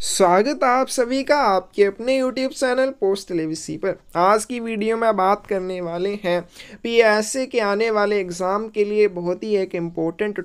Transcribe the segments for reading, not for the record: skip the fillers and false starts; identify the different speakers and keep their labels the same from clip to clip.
Speaker 1: स्वागत है आप सभी का आपके अपने YouTube चैनल पोस्ट टेलीविज़न पर। आज की वीडियो में बात करने वाले हैं पीएसए के आने वाले एग्ज़ाम के लिए बहुत ही एक इम्पोर्टेंट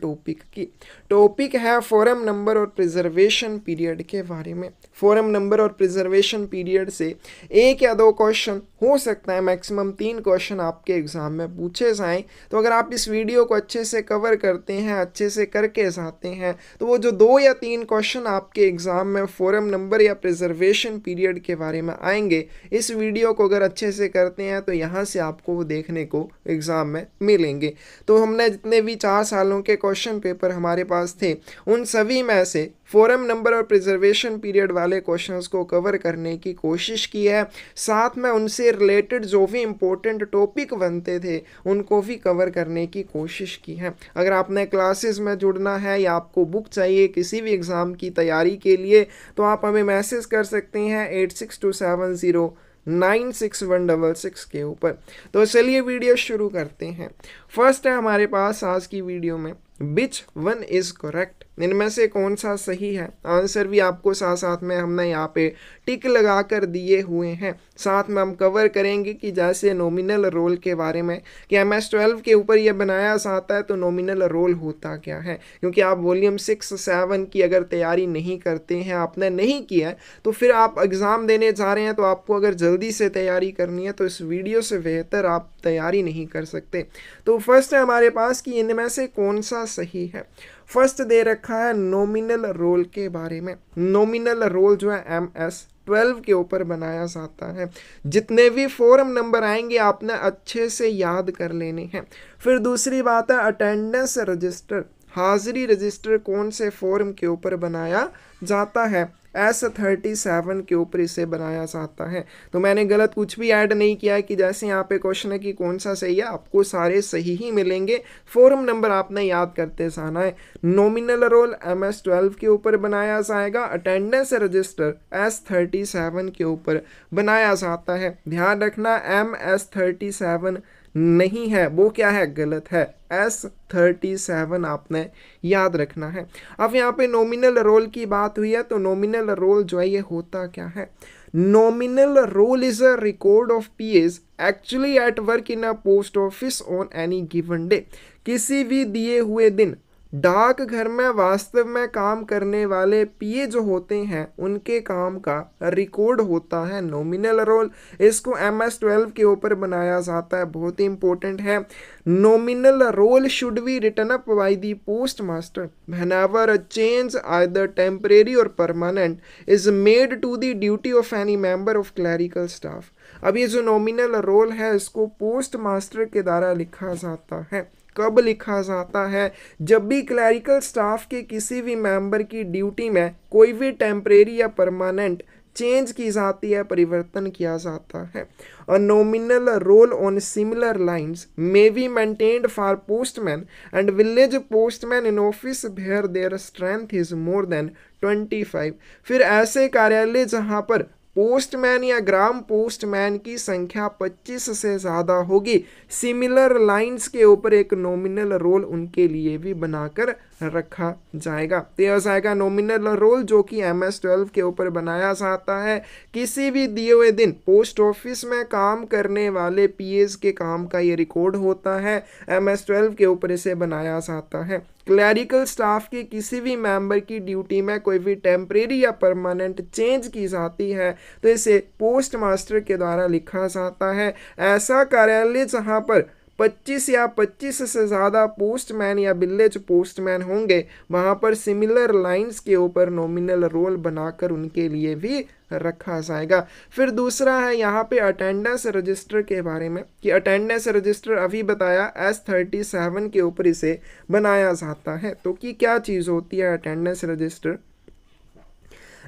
Speaker 1: टॉपिक है फोरम नंबर और प्रिजर्वेशन पीरियड के बारे में। फोरम नंबर और प्रिजर्वेशन पीरियड से एक या दो क्वेश्चन हो सकता है, मैक्सिमम 3 क्वेश्चन आपके एग्ज़ाम में पूछे जाएं। तो अगर आप इस वीडियो को अच्छे से कवर करते हैं, अच्छे से करके जाते हैं, तो वो जो 2 या 3 क्वेश्चन आपके एग्ज़ाम में फोरम नंबर या प्रिजर्वेशन पीरियड के बारे में आएंगे, इस वीडियो को अगर अच्छे से करते हैं तो यहाँ से आपको वो देखने को एग्ज़ाम में मिलेंगे। तो हमने जितने भी 4 सालों के क्वेश्चन पेपर हमारे पास थे, उन सभी में से फोरम नंबर और प्रिजर्वेशन पीरियड वाले क्वेश्चंस को कवर करने की कोशिश की है। साथ में उनसे रिलेटेड जो भी इम्पोर्टेंट टॉपिक बनते थे उनको भी कवर करने की कोशिश की है। अगर आपने क्लासेस में जुड़ना है या आपको बुक चाहिए किसी भी एग्ज़ाम की तैयारी के लिए, तो आप हमें मैसेज कर सकते हैं 8627096166 के ऊपर। तो चलिए वीडियो शुरू करते हैं। फर्स्ट है हमारे पास आज की वीडियो में, विच वन इज़ करेक्ट, इनमें से कौन सा सही है। आंसर भी आपको साथ साथ में हमने यहाँ पे टिक लगा कर दिए हुए हैं। साथ में हम कवर करेंगे कि जैसे नॉमिनल रोल के बारे में कि MS-12 के ऊपर ये बनाया जाता है, तो नॉमिनल रोल होता क्या है। क्योंकि आप वॉल्यूम 6-7 की अगर तैयारी नहीं करते हैं, आपने नहीं किया है, तो फिर आप एग्ज़ाम देने जा रहे हैं, तो आपको अगर जल्दी से तैयारी करनी है तो इस वीडियो से बेहतर आप तैयारी नहीं कर सकते। तो फर्स्ट है हमारे पास कि इनमें से कौन सा सही है। फर्स्ट दे रखा है नॉमिनल रोल के बारे में। नॉमिनल रोल जो है MS-12 के ऊपर बनाया जाता है। जितने भी फोरम नंबर आएंगे आपने अच्छे से याद कर लेने हैं। फिर दूसरी बात है अटेंडेंस रजिस्टर, हाजिरी रजिस्टर कौन से फॉर्म के ऊपर बनाया जाता है। S-37 के ऊपर इसे बनाया जाता है। तो मैंने गलत कुछ भी ऐड नहीं किया है कि जैसे यहाँ पे क्वेश्चन है कि कौन सा सही है, आपको सारे सही ही मिलेंगे। फॉर्म नंबर आपने याद करते जाना है। नॉमिनल रोल MS-12 के ऊपर बनाया जाएगा, अटेंडेंस रजिस्टर S-37 के ऊपर बनाया जाता है। ध्यान रखना MS-37 नहीं है, वो क्या है, गलत है, S-37 आपने याद रखना है। अब यहाँ पे नॉमिनल रोल की बात हुई है, तो नॉमिनल रोल जो है ये होता क्या है। Nominal roll is a record of PS actually at work in a post office on any given day. किसी भी दिए हुए दिन डाक घर में वास्तव में काम करने वाले पीए जो होते हैं उनके काम का रिकॉर्ड होता है नॉमिनल रोल। इसको MS-12 के ऊपर बनाया जाता है, बहुत ही इंपॉर्टेंट है। Nominal roll should be written up by the post master whenever a change either temporary or permanent is made to the duty of any member of clerical staff. अब ये जो नॉमिनल रोल है इसको post master के द्वारा लिखा जाता है। कब लिखा जाता है, जब भी क्लरिकल स्टाफ के किसी भी मेंबर की ड्यूटी में कोई भी टेम्परेरी या परमानेंट चेंज की जाती है, परिवर्तन किया जाता है। A nominal roll on similar lines may be maintained for postman and village postman in office where their strength is more than 25। फिर ऐसे कार्यालय जहां पर पोस्टमैन या ग्राम पोस्टमैन की संख्या 25 से ज़्यादा होगी, सिमिलर लाइंस के ऊपर एक नॉमिनल रोल उनके लिए भी बनाकर रखा जाएगा। तो यह जाएगा नॉमिनल रोल जो कि MS-12 के ऊपर बनाया जाता है। किसी भी दिए हुए दिन पोस्ट ऑफिस में काम करने वाले पीएस के काम का ये रिकॉर्ड होता है, MS-12 के ऊपर इसे बनाया जाता है। क्लरिकल स्टाफ के किसी भी मेंबर की ड्यूटी में कोई भी टेम्परेरी या परमानेंट चेंज की जाती है तो इसे पोस्ट मास्टर के द्वारा लिखा जाता है। ऐसा कार्यालय जहां पर 25 या 25 से ज़्यादा पोस्टमैन या विलेज पोस्टमैन होंगे, वहाँ पर सिमिलर लाइंस के ऊपर नॉमिनल रोल बनाकर उनके लिए भी रखा जाएगा। फिर दूसरा है यहाँ पे अटेंडेंस रजिस्टर के बारे में कि अटेंडेंस रजिस्टर अभी बताया S-37 के ऊपर इसे बनाया जाता है। तो कि क्या चीज़ होती है attendance register.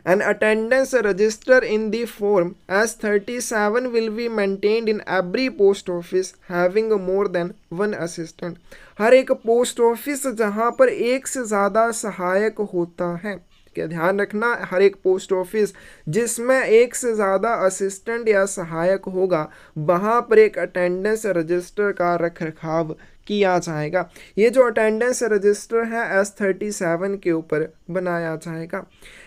Speaker 1: An attendance register in the form S-37 will be maintained in every post office having more than one assistant। हर एक पोस्ट ऑफिस जहां पर एक से ज़्यादा सहायक होता है, क्या ध्यान रखना, हर एक पोस्ट ऑफिस जिसमें एक से ज़्यादा असिस्टेंट या सहायक होगा, वहाँ पर एक अटेंडेंस रजिस्टर का रख रखाव किया जाएगा। ये जो अटेंडेंस रजिस्टर है S37 के ऊपर बनाया जाएगा।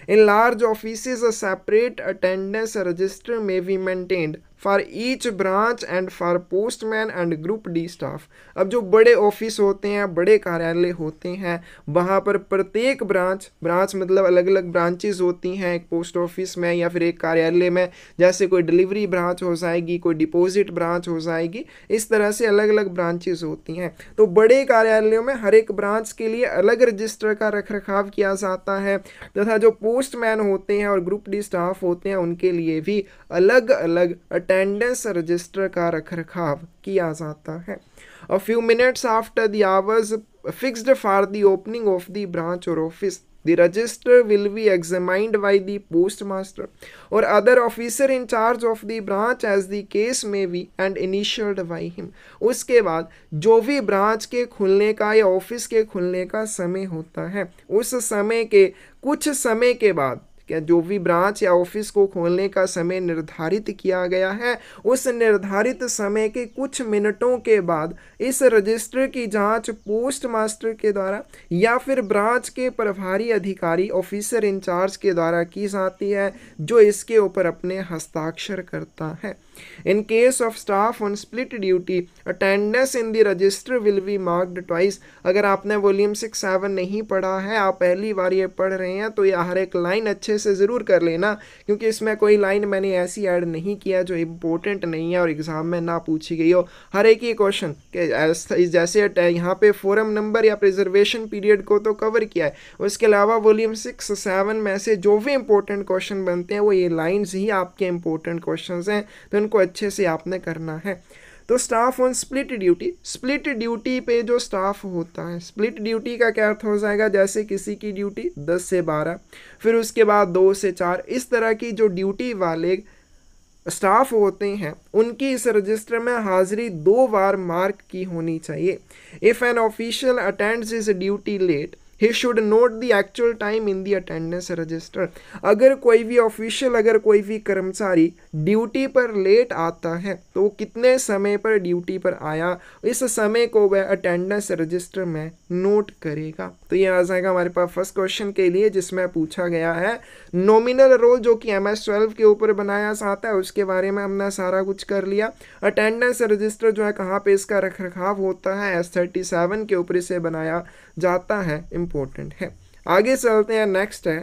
Speaker 1: In large offices a separate attendance register में be maintained for each branch and for postman and group D staff. अब जो बड़े ऑफिस होते हैं, बड़े कार्यालय होते हैं, वहाँ पर प्रत्येक ब्रांच मतलब अलग अलग ब्रांचेस होती हैं एक पोस्ट ऑफिस में या फिर एक कार्यालय में, जैसे कोई डिलीवरी ब्रांच हो जाएगी, कोई डिपॉजिट ब्रांच हो जाएगी, इस तरह से अलग अलग ब्रांचेस होती हैं। तो बड़े कार्यालयों में हर एक ब्रांच के लिए अलग रजिस्टर का रखरखाव किया जाता है तथा जो पोस्टमैन होते हैं और ग्रुप डी स्टाफ होते हैं उनके लिए भी अलग अलग अटेंडेंस रजिस्टर का रखरखाव किया जाता है। A few minutes after the hours fixed for the opening of the branch or office, the register will be examined by the postmaster or other officer in charge of the branch as the case may be and initialed by him। उसके बाद जो भी branch के खुलने का या office के खुलने का समय होता है, उस समय के कुछ समय के बाद क्या जो भी ब्रांच या ऑफिस को खोलने का समय निर्धारित किया गया है, उस निर्धारित समय के कुछ मिनटों के बाद इस रजिस्टर की जांच पोस्ट मास्टर के द्वारा या फिर ब्रांच के प्रभारी अधिकारी ऑफिसर इंचार्ज के द्वारा की जाती है, जो इसके ऊपर अपने हस्ताक्षर करता है। In case of staff on split duty, attendance in the register will be marked twice। अगर आपने वॉल्यूम 6-7 नहीं पढ़ा है, आप पहली बार ये पढ़ रहे हैं, तो ये हर एक लाइन अच्छे से ज़रूर कर लेना, क्योंकि इसमें कोई लाइन मैंने ऐसी ऐड नहीं किया जो इम्पोर्टेंट नहीं है और एग्ज़ाम में ना पूछी गई हो। हर एक ही क्वेश्चन जैसे यहाँ पे फोरम नंबर या प्रिजर्वेशन पीरियड को तो कवर किया है, उसके अलावा वॉल्यूम 6-7 में से जो भी इंपॉर्टेंट क्वेश्चन बनते हैं वो ये लाइन्स ही आपके इंपॉर्टेंट क्वेश्चन हैं, तो इनको अच्छे से आपने करना है। तो स्टाफ ऑन स्प्लिट ड्यूटी पे जो स्टाफ होता है, स्प्लिट ड्यूटी का क्या अर्थ हो जाएगा, जैसे किसी की ड्यूटी 10 से 12, फिर उसके बाद 2 से 4, इस तरह की जो ड्यूटी वाले स्टाफ होते हैं उनकी इस रजिस्टर में हाजिरी 2 बार मार्क की होनी चाहिए। If an official attends is duty late, he should note the actual time in the attendance register। अगर कोई भी ऑफिशियल, अगर कोई भी कर्मचारी ड्यूटी पर लेट आता है तो वो कितने समय पर ड्यूटी पर आया, इस समय को वह अटेंडेंस रजिस्टर में नोट करेगा। तो ये आ जाएगा हमारे पास फर्स्ट क्वेश्चन के लिए, जिसमें पूछा गया है नॉमिनल रोल जो कि MS-12 के ऊपर बनाया जाता है, उसके बारे में हमने सारा कुछ कर लिया। अटेंडेंस रजिस्टर जो है कहाँ पे इसका रखरखाव होता है, S-37 के ऊपर इसे बनाया जाता है, इंपॉर्टेंट है। आगे चलते हैं, नेक्स्ट है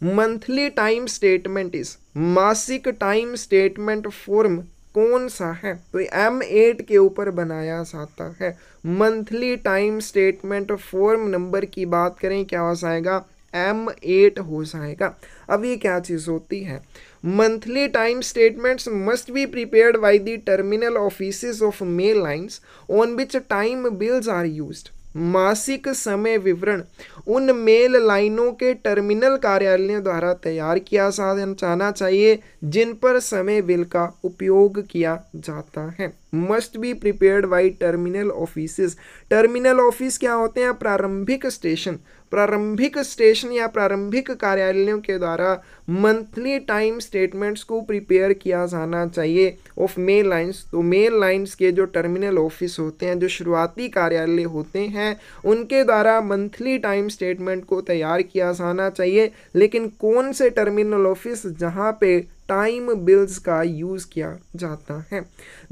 Speaker 1: मंथली टाइम स्टेटमेंट इज, मासिक टाइम स्टेटमेंट फॉर्म कौन सा है, तो M8 के ऊपर बनाया जाता है। Monthly time statement form number की बात करें, क्या हो जाएगा, M8 हो जाएगा। अब ये क्या चीज़ होती है, monthly time statements must be prepared by the terminal offices of mail lines on which time bills are used. मासिक समय विवरण उन मेल लाइनों के टर्मिनल कार्यालयों द्वारा तैयार किया जाना चाहिए जिन पर समय बिल का उपयोग किया जाता है। Must be prepared by terminal offices. Terminal office क्या होते हैं, प्रारंभिक स्टेशन। प्रारंभिक स्टेशन या प्रारंभिक कार्यालयों के द्वारा मंथली टाइम स्टेटमेंट्स को प्रिपेयर किया जाना चाहिए ऑफ मेल लाइंस। तो मेल लाइंस के जो टर्मिनल ऑफिस होते हैं, जो शुरुआती कार्यालय होते हैं, उनके द्वारा मंथली टाइम स्टेटमेंट को तैयार किया जाना चाहिए। लेकिन कौन से टर्मिनल ऑफिस, जहां पे टाइम बिल्स का यूज़ किया जाता है।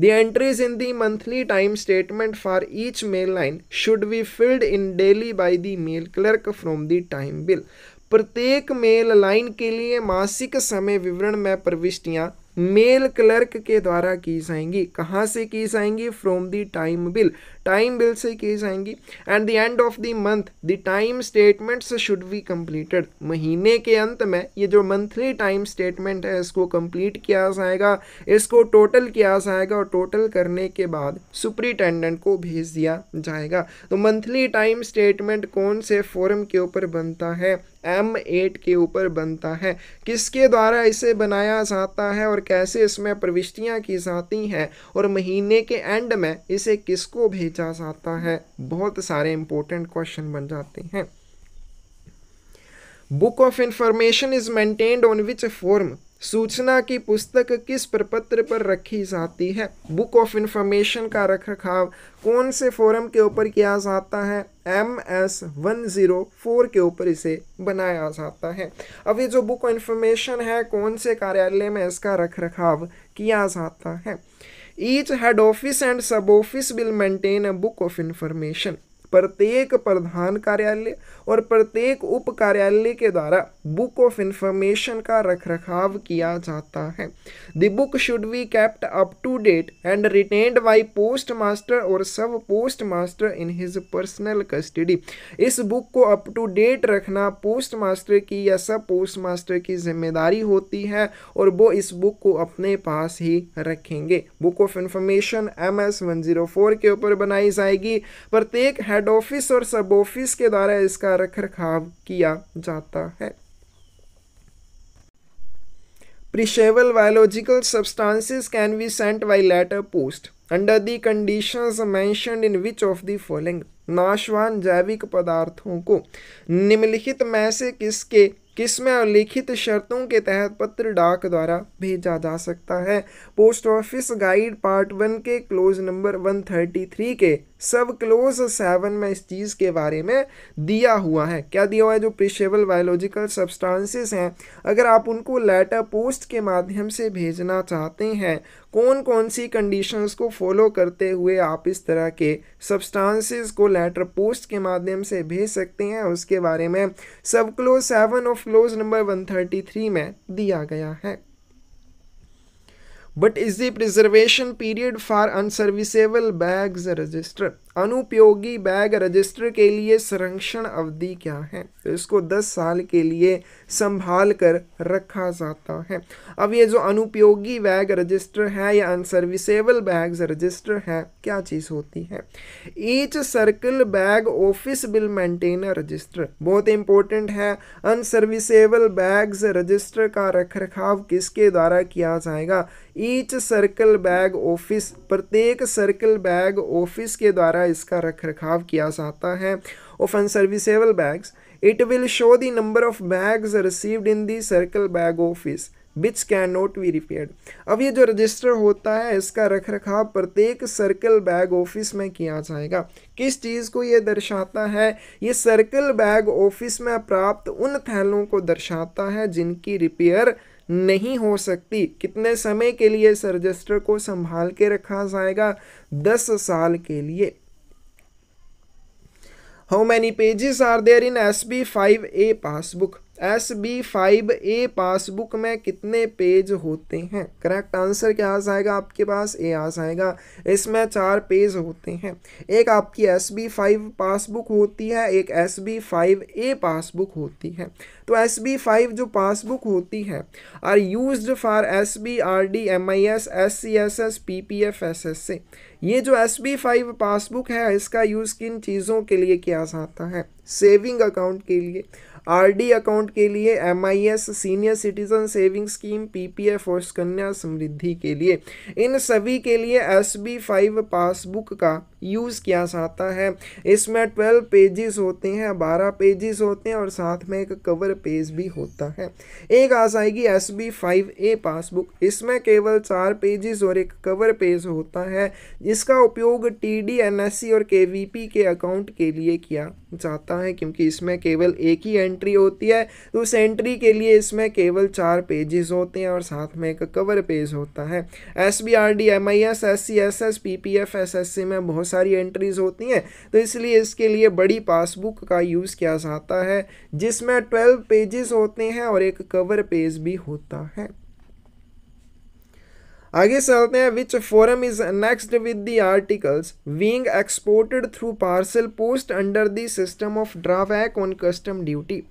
Speaker 1: The entries in the monthly time statement for each mail line should be filled in daily by the mail clerk from the time bill. प्रत्येक मेल लाइन के लिए मासिक समय विवरण में प्रविष्टियां मेल क्लर्क के द्वारा की जाएंगी। कहाँ से की जाएंगी, from the time bill, time bill से की जाएंगी। And the end of the month the time statements should be completed. महीने के अंत में ये जो मंथली टाइम स्टेटमेंट है इसको कंप्लीट किया जाएगा, इसको टोटल किया जाएगा और टोटल करने के बाद सुपरिटेंडेंट को भेज दिया जाएगा। तो मंथली टाइम स्टेटमेंट कौन से फॉर्म के ऊपर बनता है, M8 के ऊपर बनता है। किसके द्वारा इसे बनाया जाता है और कैसे इसमें प्रविष्टियां की जाती हैं और महीने के एंड में इसे किसको भेजा जाता है, बहुत सारे इंपॉर्टेंट क्वेश्चन बन जाते हैं। Book of information is maintained on which form, सूचना की पुस्तक किस प्रपत्र पर रखी जाती है? बुक ऑफ इंफॉर्मेशन का रखरखाव कौन से फोरम के ऊपर किया जाता है? MS-104 के ऊपर इसे बनाया जाता है। अब ये जो बुक ऑफ इंफॉर्मेशन है कौन से कार्यालय में इसका रखरखाव किया जाता है? ईच हेड ऑफिस एंड सब office will maintain a book of information. प्रत्येक प्रधान कार्यालय और प्रत्येक उप कार्यालय के द्वारा बुक ऑफ इंफॉर्मेशन का रखरखाव किया जाता है। The book should be kept up to date and retained by post master और sub post master in his personal custody. इस बुक को अप टू डेट रखना पोस्ट मास्टर की या सब पोस्ट मास्टर की जिम्मेदारी होती है और वो इस बुक को अपने पास ही रखेंगे। बुक ऑफ इंफॉर्मेशन MS-104 के ऊपर बनाई जाएगी। प्रत्येक हेड ऑफिस और सब ऑफिस के द्वारा इसका रखरखाव किया जाता है। Perishable biological substances can be sent by letter post under the conditions mentioned in which of the following? नाशवान जैविक पदार्थों को निम्नलिखित में से किसमें लिखित शर्तों के तहत पत्र डाक द्वारा भेजा जा सकता है? पोस्ट ऑफिस गाइड पार्ट 1 के क्लोज नंबर 133 के सब क्लोज 7 में इस चीज़ के बारे में दिया हुआ है। क्या दिया हुआ है? जो पेरिशेबल बायोलॉजिकल सब्सटेंसेस हैं, अगर आप उनको लेटर पोस्ट के माध्यम से भेजना चाहते हैं, कौन कौन सी कंडीशंस को फॉलो करते हुए आप इस तरह के सब्सटेंसेस को लेटर पोस्ट के माध्यम से भेज सकते हैं, उसके बारे में सब क्लोज 7 ऑफ क्लोज नंबर 133 में दिया गया है। But is the preservation period for unserviceable bags register? अनुपयोगी बैग रजिस्टर के लिए संरक्षण अवधि क्या है? तो इसको 10 साल के लिए संभाल कर रखा जाता है। अब ये जो अनुपयोगी बैग रजिस्टर है या अनसर्विसेबल बैग्स रजिस्टर है, क्या चीज़ होती है? Each circle bag office will maintain a register. बहुत इंपॉर्टेंट है। अनसर्विसेबल बैग्स रजिस्टर का रखरखाव किसके द्वारा किया जाएगा? ईच सर्कल बैग ऑफिस, प्रत्येक सर्कल बैग ऑफिस के द्वारा इसका रखरखाव किया जाता है। Of unserviceable bags it will show the number of bags received in the circle bag office which can not be repaired. अब ये जो रजिस्टर होता है इसका रखरखाव प्रत्येक सर्कल बैग ऑफिस में किया जाएगा। किस चीज़ को ये दर्शाता है? ये सर्कल बैग ऑफिस में प्राप्त उन थैलों को दर्शाता है जिनकी रिपेयर नहीं हो सकती। कितने समय के लिए इस रजिस्टर को संभाल के रखा जाएगा? 10 साल के लिए। How many pages are there in SB5A passbook? SB5A passbook में कितने पेज होते हैं? करेक्ट आंसर क्या आ जाएगा आपके पास? ए आ जाएगा। इसमें 4 पेज होते हैं। एक आपकी SB5 पासबुक होती है, एक SB5A पासबुक होती है। तो SB5 जो पासबुक होती है are used for SB, RD, MIS, SCSS, PPF, SSA। ये जो SB5 पासबुक है इसका यूज़ किन चीज़ों के लिए किया जाता है? सेविंग अकाउंट के लिए, RD अकाउंट के लिए, MIS senior citizen saving scheme, PPF और सुकन्या समृद्धि के लिए। इन सभी के लिए SB5 पासबुक का यूज़ किया जाता है। इसमें 12 पेजेस होते हैं, 12 पेजेस होते हैं और साथ में एक कवर पेज भी होता है। एक आ जाएगी SB5A पासबुक, इसमें केवल 4 पेजेस और एक कवर पेज होता है। इसका उपयोग TD, NSC और KVP के अकाउंट के लिए किया जाता है क्योंकि इसमें केवल एक ही एंट्री होती है। तो उस एंट्री के लिए इसमें केवल 4 पेजेस होते हैं और साथ में एक कवर पेज होता है। SB, RD, MIS, SC, SS, PPF, SSC में बहुत सारी एंट्रीज होती हैं, तो इसलिए इसके लिए बड़ी पासबुक का यूज़ किया जाता है जिसमें 12 पेजेस होते हैं और एक कवर पेज भी होता है। आगे चलते हैं। Which form is next with the articles being exported through parcel post under the system of drawback on custom duty?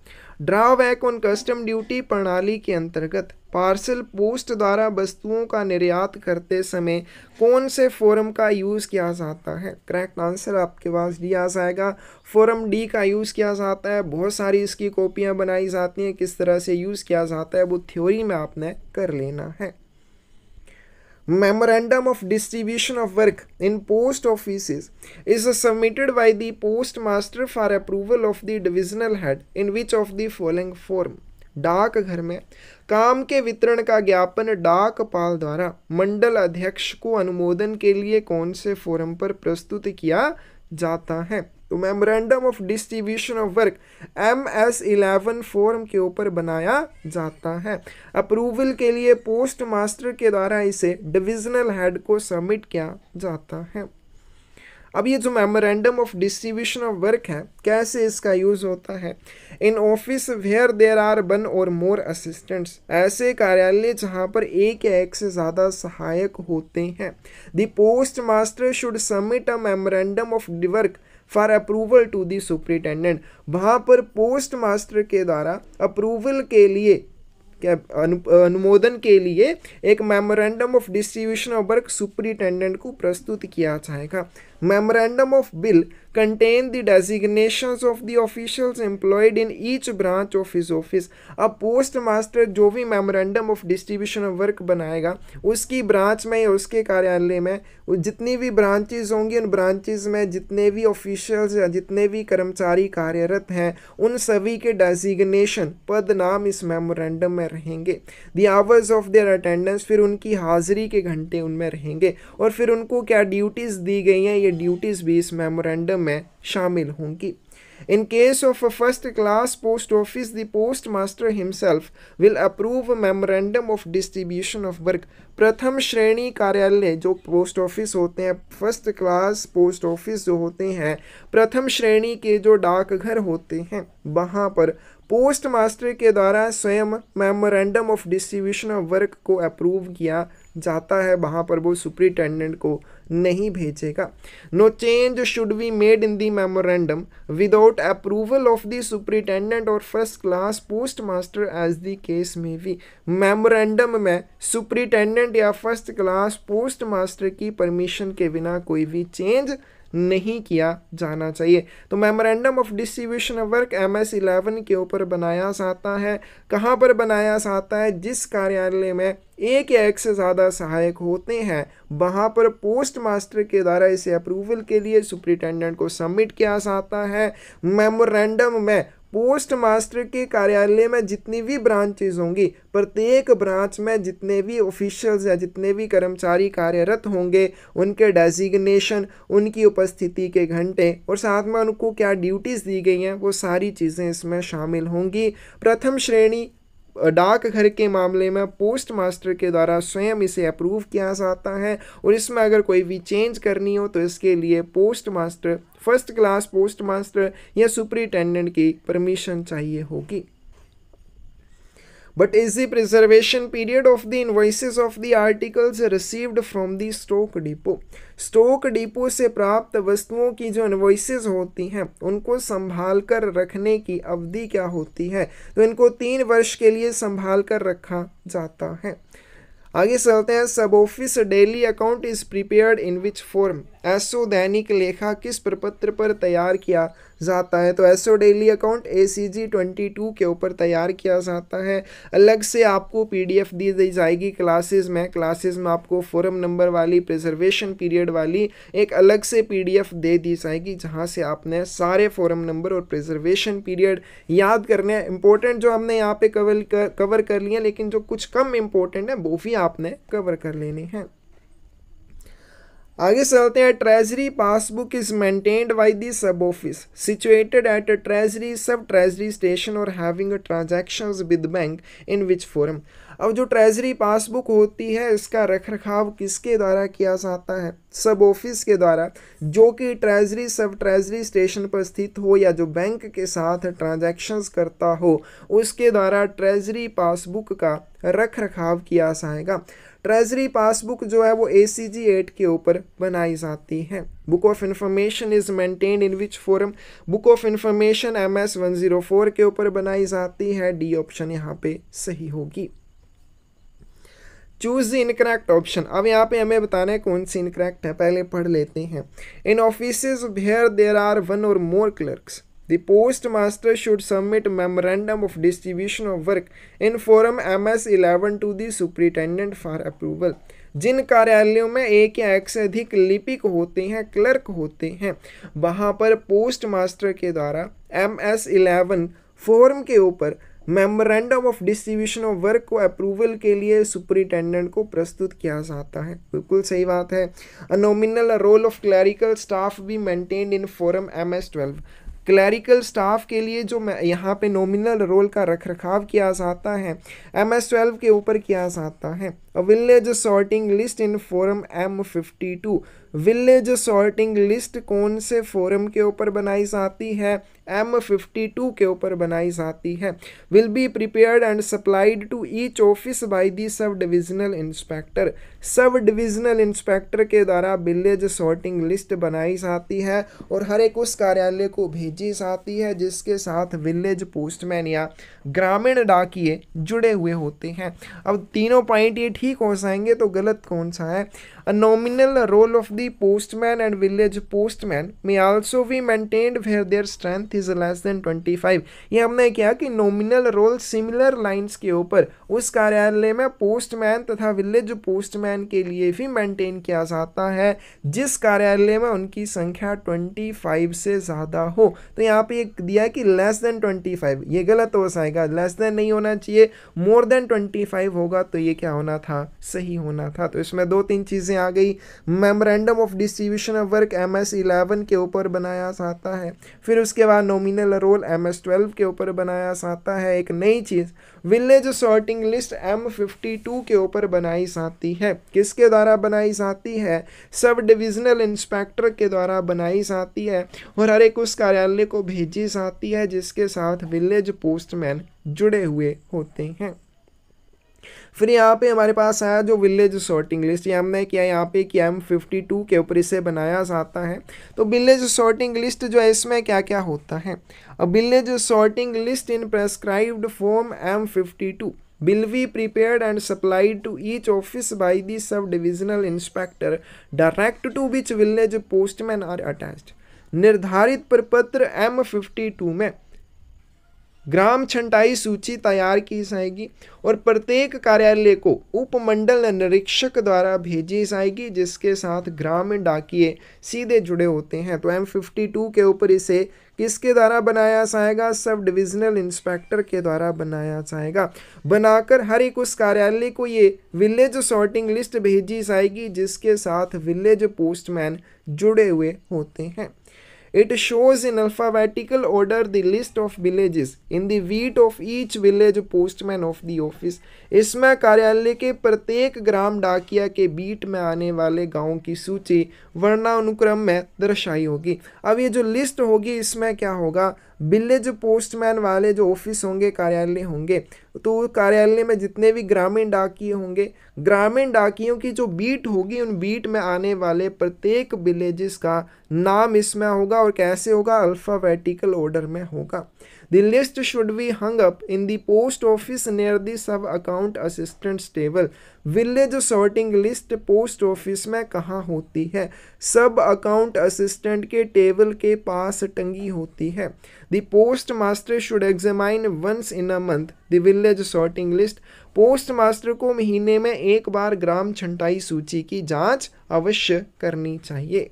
Speaker 1: Drawback on custom duty प्रणाली के अंतर्गत पार्सल पोस्ट द्वारा वस्तुओं का निर्यात करते समय कौन से फोरम का यूज़ किया जाता है? करेक्ट आंसर आपके पास डी आ जाएगा। फोरम डी का यूज़ किया जाता है। बहुत सारी इसकी कॉपियां बनाई जाती हैं। किस तरह से यूज़ किया जाता है वो थ्योरी में आपने कर लेना है। Memorandum of distribution of work in post offices is submitted by the postmaster for approval of the divisional head in which of the following form? डाकघर में काम के वितरण का ज्ञापन डाकपाल द्वारा मंडल अध्यक्ष को अनुमोदन के लिए कौन से फोरम पर प्रस्तुत किया जाता है? तो memorandum of distribution of work MS-11 forum के ऊपर बनाया जाता है। अप्रूवल के लिए पोस्ट मास्टर के द्वारा इसे डिविजनल हेड को सबमिट किया जाता है। अब ये जो memorandum of distribution of work है, कैसे इसका यूज होता है? In office where there are 1 or more assistants, ऐसे कार्यालय जहां पर एक या एक से ज़्यादा सहायक होते हैं। The post master should submit a memorandum of work for approval to the superintendent, वहाँ पर पोस्ट मास्टर के द्वारा अप्रूवल के लिए अनुमोदन के लिए एक memorandum of distribution of work superintendent को प्रस्तुत किया जाएगा। Memorandum of bill contain the designations of the officials employed in each branch of his office। अब पोस्ट मास्टर जो भी memorandum of distribution of work बनाएगा उसकी ब्रांच में या उसके कार्यालय में जितनी भी ब्रांचेज होंगी, उन ब्रांचेज में जितने भी ऑफिशियल्स या जितने भी कर्मचारी कार्यरत हैं उन सभी के डेजिग्नेशन पद नाम इस मेमोरेंडम में रहेंगे। The hours of their attendance, फिर उनकी हाजिरी के घंटे उनमें रहेंगे, और फिर उनको क्या ड्यूटीज़ दी गई हैं ये ड्यूटीज़ भी इस मेमोरेंडम में शामिल होंगी। In case of a first class post office, the postmaster himself will approve a memorandum of distribution of work। प्रथम श्रेणी कार्यालय जो पोस्ट ऑफिस होते हैं, फर्स्ट क्लास पोस्ट ऑफिस जो होते हैं, प्रथम श्रेणी के जो डाकघर होते हैं, वहाँ पर पोस्ट मास्टर के द्वारा स्वयं memorandum of distribution of work को अप्रूव किया जाता है, वहाँ पर वो सुपरिटेंडेंट को नहीं भेजेगा। No change should be made in the memorandum without approval of the superintendent or first class post master as the case may be. Memorandum में सुपरिटेंडेंट या फर्स्ट क्लास पोस्ट मास्टर की परमिशन के बिना कोई भी चेंज नहीं किया जाना चाहिए। तो memorandum of distribution of work MS-11 के ऊपर बनाया जाता है। कहाँ पर बनाया जाता है? जिस कार्यालय में एक या एक से ज़्यादा सहायक होते हैं वहाँ पर पोस्ट मास्टर के द्वारा इसे अप्रूवल के लिए सुपरिटेंडेंट को सबमिट किया जाता है। मेमोरेंडम में पोस्ट मास्टर के कार्यालय में जितनी भी ब्रांचेज होंगी, प्रत्येक ब्रांच में जितने भी ऑफिशियल्स या जितने भी कर्मचारी कार्यरत होंगे उनके डेजिग्नेशन, उनकी उपस्थिति के घंटे और साथ में उनको क्या ड्यूटीज़ दी गई हैं वो सारी चीज़ें इसमें शामिल होंगी। प्रथम श्रेणी डाकघर के मामले में पोस्ट मास्टर के द्वारा स्वयं इसे अप्रूव किया जाता है, और इसमें अगर कोई भी चेंज करनी हो तो इसके लिए post master, first class post master या सुपरिटेंडेंट की परमिशन चाहिए होगी। But is the preservation period of the invoices of the articles received from the stock depot? Stock depot से प्राप्त वस्तुओं की जो इनवॉइसेस होती हैं उनको संभाल कर रखने की अवधि क्या होती है? तो इनको 3 वर्ष के लिए संभाल कर रखा जाता है। आगे चलते हैं। Sub office daily account is prepared in which form? SO दैनिक लेखा किस प्रपत्र पर तैयार किया जाता है? तो एसओ डेली अकाउंट ACG 22 के ऊपर तैयार किया जाता है। अलग से आपको PDF दी जाएगी क्लासेस में आपको फोरम नंबर वाली, प्रिजर्वेशन पीरियड वाली एक अलग से PDF दे दी जाएगी जहां से आपने सारे फोरम नंबर और प्रिजर्वेशन पीरियड याद करने हैं। इंपॉर्टेंट जो हमने यहाँ पे कवर कर लिए, लेकिन जो कुछ कम इंपॉर्टेंट है वो भी आपने कवर कर लेने हैं। आगे चलते हैं। Treasury passbook is maintained by the सब office situated at a treasury सब ट्रेजरी स्टेशन और having transactions with bank in which forum? अब जो ट्रेजरी पासबुक होती है इसका रखरखाव किसके द्वारा किया जाता है? सब ऑफिस के द्वारा, जो कि ट्रेजरी सब ट्रेजरी स्टेशन पर स्थित हो या जो बैंक के साथ ट्रांजैक्शंस करता हो उसके द्वारा ट्रेजरी पासबुक का रखरखाव किया जाएगा। ट्रेजरी पासबुक जो है वो ACG 8 के ऊपर बनाई जाती है। Book of information is maintained in which forum? Book of information MS 104 के ऊपर बनाई जाती है। D ऑप्शन यहाँ पे सही होगी। Choose the incorrect option. अब यहाँ पे हमें बताना है कौन सी इनकरेक्ट है, पहले पढ़ लेते हैं। इन offices where there are 1 or more clerks the postmaster should submit memorandum of distribution of work in forum MS-11 to the superintendent for approval। जिन कार्यालयों में एक या एक से अधिक लिपिक होते हैं, क्लर्क होते हैं, वहाँ पर पोस्ट मास्टर के द्वारा MS-11 फॉर्म के ऊपर memorandum of distribution of work को अप्रूवल के लिए सुपरिटेंडेंट को प्रस्तुत किया जाता है। बिल्कुल सही बात है। A nominal roll of clerical staff be maintained in form MS-12। Clerical staff के लिए जो यहाँ पे नॉमिनल रोल का रखरखाव किया जाता है MS-12 के ऊपर किया जाता है। A village sorting list in form M52। Village sorting list कौन से फोरम के ऊपर बनाई जाती है? M52 के ऊपर बनाई जाती है। Will be prepared and supplied to each office by the sub divisional inspector. Sub divisional inspector के द्वारा विलेज सॉर्टिंग लिस्ट बनाई जाती है और हर एक उस कार्यालय को भेजी जाती है जिसके साथ विलेज पोस्टमैन या ग्रामीण डाकिये जुड़े हुए होते हैं। अब तीनों पॉइंट ये ठीक हो जाएंगे तो गलत कौन सा है? A nominal role of the postman and village postman may also be maintained where their strength is less than 25। ये हमने क्या कि नॉमिनल रोल सिमिलर लाइंस के ऊपर उस कार्यालय में पोस्टमैन तथा विलेज पोस्टमैन के लिए भी मेंटेन किया जाता है जिस कार्यालय में उनकी संख्या 25 से ज़्यादा हो। तो यहाँ पे एक दिया कि लेस देन 25, ये गलत हो जाएगा, लेस देन नहीं होना चाहिए, मोर देन 25 होगा तो ये क्या होना था? सही होना था। तो इसमें दो तीन चीज़ें आ गई। Memorandum of distribution of work MS-11 के ऊपर बनाया जाता है, फिर उसके बाद नॉमिनल रोल MS-12 के ऊपर बनाया जाता है। एक नई चीज़ विलेज सॉर्टिंग लिस्ट M52 के ऊपर बनाई जाती है। किसके द्वारा बनाई जाती है? सब डिविजनल इंस्पेक्टर के द्वारा बनाई जाती है और हर एक उस कार्यालय को भेजी जाती है जिसके साथ विलेज पोस्टमैन जुड़े हुए होते हैं। फिर यहाँ पे हमारे पास आया जो विलेज सॉर्टिंग लिस्ट, ये हमने किया यहाँ पे कि M52 के ऊपर इसे बनाया जाता है। तो विलेज सॉर्टिंग लिस्ट जो है इसमें क्या क्या होता है? A village sorting list in prescribed form M52 will be prepared and supplied to each office by the sub-divisional inspector direct to which village postmen are attached। निर्धारित प्रपत्र M52 में ग्राम छंटाई सूची तैयार की जाएगी और प्रत्येक कार्यालय को उपमंडल निरीक्षक द्वारा भेजी जाएगी जिसके साथ ग्रामीण डाकिये सीधे जुड़े होते हैं। तो M52 के ऊपर इसे किसके द्वारा बनाया जाएगा? सब डिविजनल इंस्पेक्टर के द्वारा बनाया जाएगा। बनाकर हर एक उस कार्यालय को ये विलेज सॉर्टिंग लिस्ट भेजी जाएगी जिसके साथ विलेज पोस्टमैन जुड़े हुए होते हैं। It shows in alphabetical order the list of villages in the beat of each village postman of the office। इसमें कार्यालय के प्रत्येक ग्राम डाकिया के बीट में आने वाले गांवों की सूची वर्णानुक्रम में दर्शाई होगी। अब ये जो लिस्ट होगी इसमें क्या होगा? विलेज पोस्टमैन वाले जो ऑफिस होंगे, कार्यालय होंगे, तो कार्यालय में जितने भी ग्रामीण डाकिये होंगे, ग्रामीण डाकियों की जो बीट होगी उन बीट में आने वाले प्रत्येक विलेजेस का नाम इसमें होगा और कैसे होगा? अल्फाबेटिकल ऑर्डर में होगा। The list should be hung up in the post office near the sub account assistant's table। Village sorting list post office में कहाँ होती है? सब अकाउंट असिस्टेंट के टेबल के पास टंगी होती है। The post master should examine once in a month the village sorting list. Post master को महीने में एक बार ग्राम छंटाई सूची की जांच अवश्य करनी चाहिए।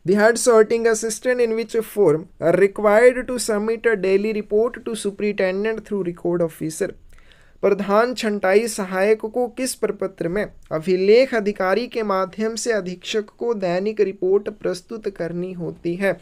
Speaker 1: The head sorting assistant in which form are required to submit a daily report to superintendent through record officer। प्रधान छंटाई सहायक को किस प्रपत्र में अभिलेख अधिकारी के माध्यम से अधीक्षक को दैनिक रिपोर्ट प्रस्तुत करनी होती है?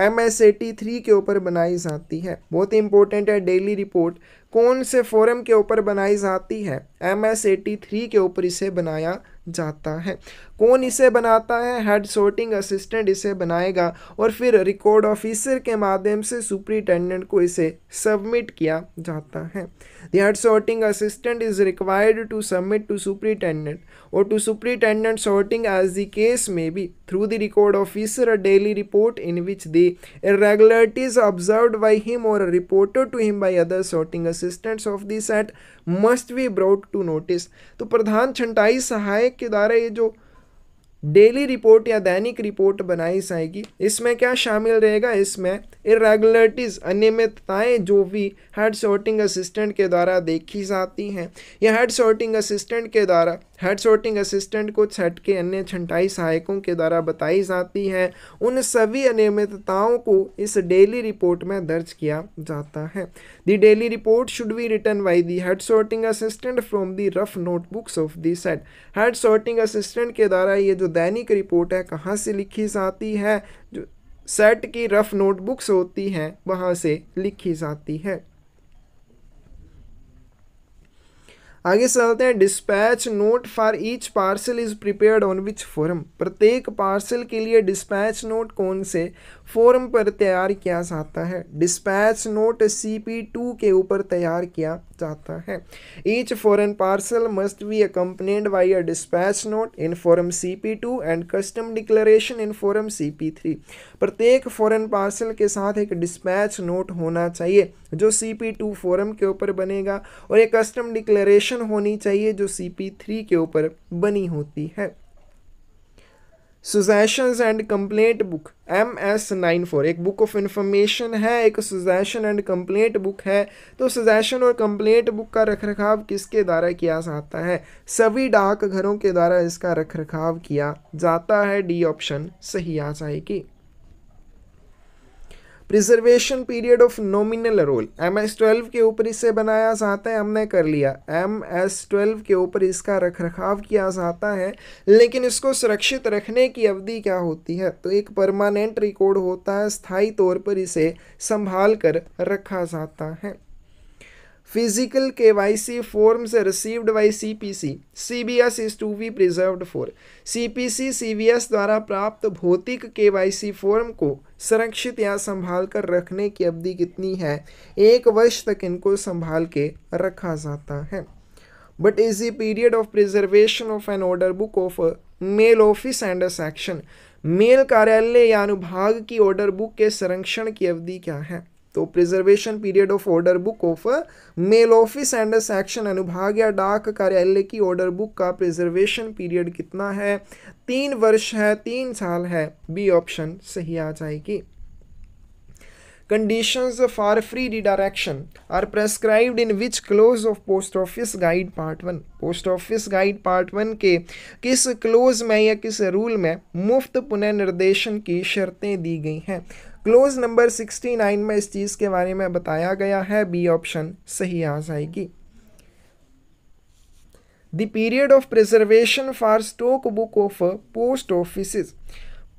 Speaker 1: MS-83 के ऊपर बनाई जाती है। बहुत इंपॉर्टेंट है। डेली रिपोर्ट कौन से फोरम के ऊपर बनाई जाती है? MS-83 के ऊपर इसे बनाया जाता है। कौन इसे बनाता है? हेड सॉर्टिंग असिस्टेंट इसे बनाएगा और फिर रिकॉर्ड ऑफिसर के माध्यम से सुपरिटेंडेंट को इसे सबमिट किया जाता है। The head sorting assistant is required to submit to superintendent or to superintendent sorting as the case may be through the record officer a daily report in which the irregularities observed by him or reported to him by other sorting assistants of the set must be brought to notice। तो प्रधान छंटाई सहायक के द्वारा ये जो daily report या दैनिक report बनाई जाएगी इसमें क्या शामिल रहेगा? इसमें इरेगुलरिटीज़ अनियमितताएं जो भी हेड सॉर्टिंग असिस्टेंट के द्वारा देखी जाती हैं या हेड सॉर्टिंग असिस्टेंट के द्वारा हेड सॉर्टिंग असिस्टेंट को छठ के अन्य छंटाई सहायकों के द्वारा बताई जाती है, उन सभी अनियमितताओं को इस डेली रिपोर्ट में दर्ज किया जाता है। The daily report should be written by the head sorting assistant from the rough notebooks of the set. Head sorting assistant के द्वारा ये जो दैनिक रिपोर्ट है कहाँ से लिखी जाती है, जो सेट की रफ नोटबुक्स होती हैं वहाँ से लिखी जाती है। आगे चलते हैं। Dispatch note for each parcel is prepared on which forum. प्रत्येक पार्सल के लिए डिस्पैच नोट कौन से फोरम पर तैयार किया जाता है? डिस्पैच नोट CP2 के ऊपर तैयार किया जाता है। Each foreign parcel must be accompanied by a dispatch note in forum CP2 and custom declaration in forum CP3। प्रत्येक फॉरेन पार्सल के साथ एक डिस्पैच नोट होना चाहिए जो CP2 फोरम के ऊपर बनेगा, और एक कस्टम डिक्लेरेशन होनी चाहिए जो CP3 के ऊपर बनी होती है। Suggestions and complaint book MS94 एक बुक ऑफ इंफॉर्मेशन है, एक सुजेशन एंड कंप्लेंट बुक है। तो सुजेशन और कंप्लेंट बुक का रखरखाव किसके द्वारा किया जाता है? सभी डाकघरों के द्वारा इसका रखरखाव किया जाता है। डी ऑप्शन सही आ जाएगी। Preservation period of nominal roll MS12 के ऊपर इसे बनाया जाता है, हमने कर लिया। MS12 के ऊपर इसका रखरखाव किया जाता है, लेकिन इसको सुरक्षित रखने की अवधि क्या होती है? तो एक परमानेंट रिकॉर्ड होता है, स्थायी तौर पर इसे संभाल कर रखा जाता है। Physical KYC forms received by CPC CVS is to be preserved for। CPC CVS द्वारा प्राप्त भौतिक KYC फॉर्म को संरक्षित या संभाल कर रखने की अवधि कितनी है? 1 वर्ष तक इनको संभाल के रखा जाता है। But is the period of preservation of an order book of a mail office and a section। Mail कार्यालय या अनुभाग की ऑर्डर बुक के संरक्षण की अवधि क्या है? तो preservation period of order book of male office and section अनुभाग या डाक कार्यालय की ऑर्डर बुक का प्रिजर्वेशन पीरियड कितना है? 3 वर्ष है, 3 साल है। बी ऑप्शन सही आ जाएगी। Conditions for free redirection are prescribed in which clause of Post Office Guide Part 1। Post office guide part 1 के किस क्लोज में या किस रूल में मुफ्त पुनर्निर्देशन की शर्तें दी गई हैं? क्लोज नंबर 69 में इस चीज़ के बारे में बताया गया है। बी ऑप्शन सही आ जाएगी। The period of preservation for stock book of post offices.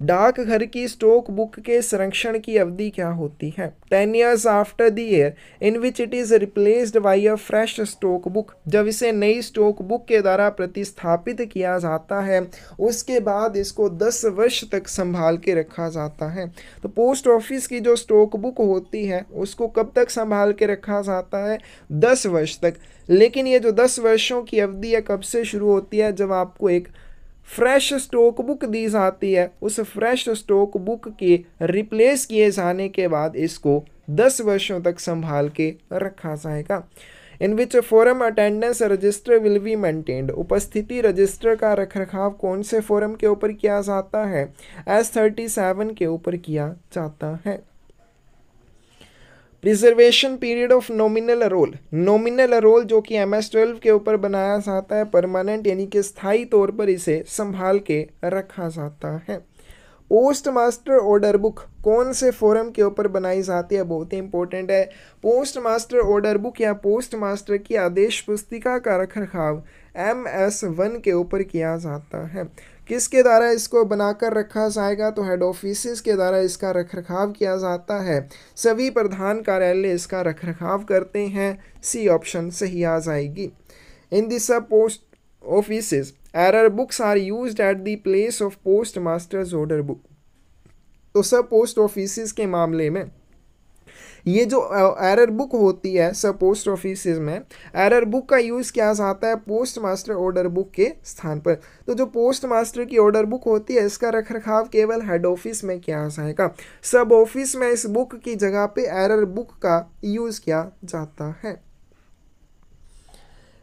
Speaker 1: डाकघर की स्टॉक बुक के संरक्षण की अवधि क्या होती है? 10 years after the year in which it is replaced by a fresh stock book. जब इसे नई स्टॉक बुक के द्वारा प्रतिस्थापित किया जाता है उसके बाद इसको 10 वर्ष तक संभाल के रखा जाता है। तो पोस्ट ऑफिस की जो स्टॉक बुक होती है उसको कब तक संभाल के रखा जाता है? 10 वर्ष तक। लेकिन ये जो 10 वर्षों की अवधि है कब से शुरू होती है? जब आपको एक फ्रेश स्टॉक बुक दी जाती है, उस फ्रेश स्टॉक बुक के रिप्लेस किए जाने के बाद इसको 10 वर्षों तक संभाल के रखा जाएगा। In which form attendance register will be maintained. उपस्थिति रजिस्टर का रखरखाव कौन से फोरम के ऊपर किया जाता है? S37 के ऊपर किया जाता है। Preservation period of nominal roll. Nominal roll जो कि MS12 के ऊपर बनाया जाता है, परमानेंट यानी कि स्थायी तौर पर इसे संभाल के रखा जाता है। पोस्ट मास्टर ऑर्डर बुक कौन से फोरम के ऊपर बनाई जाती है? बहुत ही इंपॉर्टेंट है। पोस्ट मास्टर ऑर्डर बुक या पोस्ट मास्टर की आदेश पुस्तिका का रखरखाव MS1 के ऊपर किया जाता है। किसके द्वारा इसको बनाकर रखा जाएगा? तो हेड ऑफिस के द्वारा इसका रखरखाव किया जाता है। सभी प्रधान कार्यालय इसका रखरखाव करते हैं। सी ऑप्शन सही आ जाएगी। In the sub post offices error books are used at the place of post masters order book. तो सब पोस्ट ऑफिसेज के मामले में ये जो एरर बुक होती है सब पोस्ट ऑफिसेज में, एरर बुक का यूज़ किया जाता है पोस्ट मास्टर ऑर्डर बुक के स्थान पर। तो जो पोस्ट मास्टर की ऑर्डर बुक होती है इसका रखरखाव केवल हेड ऑफिस में किया जाएगा। सब ऑफिस में इस बुक की जगह पे एरर बुक का यूज़ किया जाता है।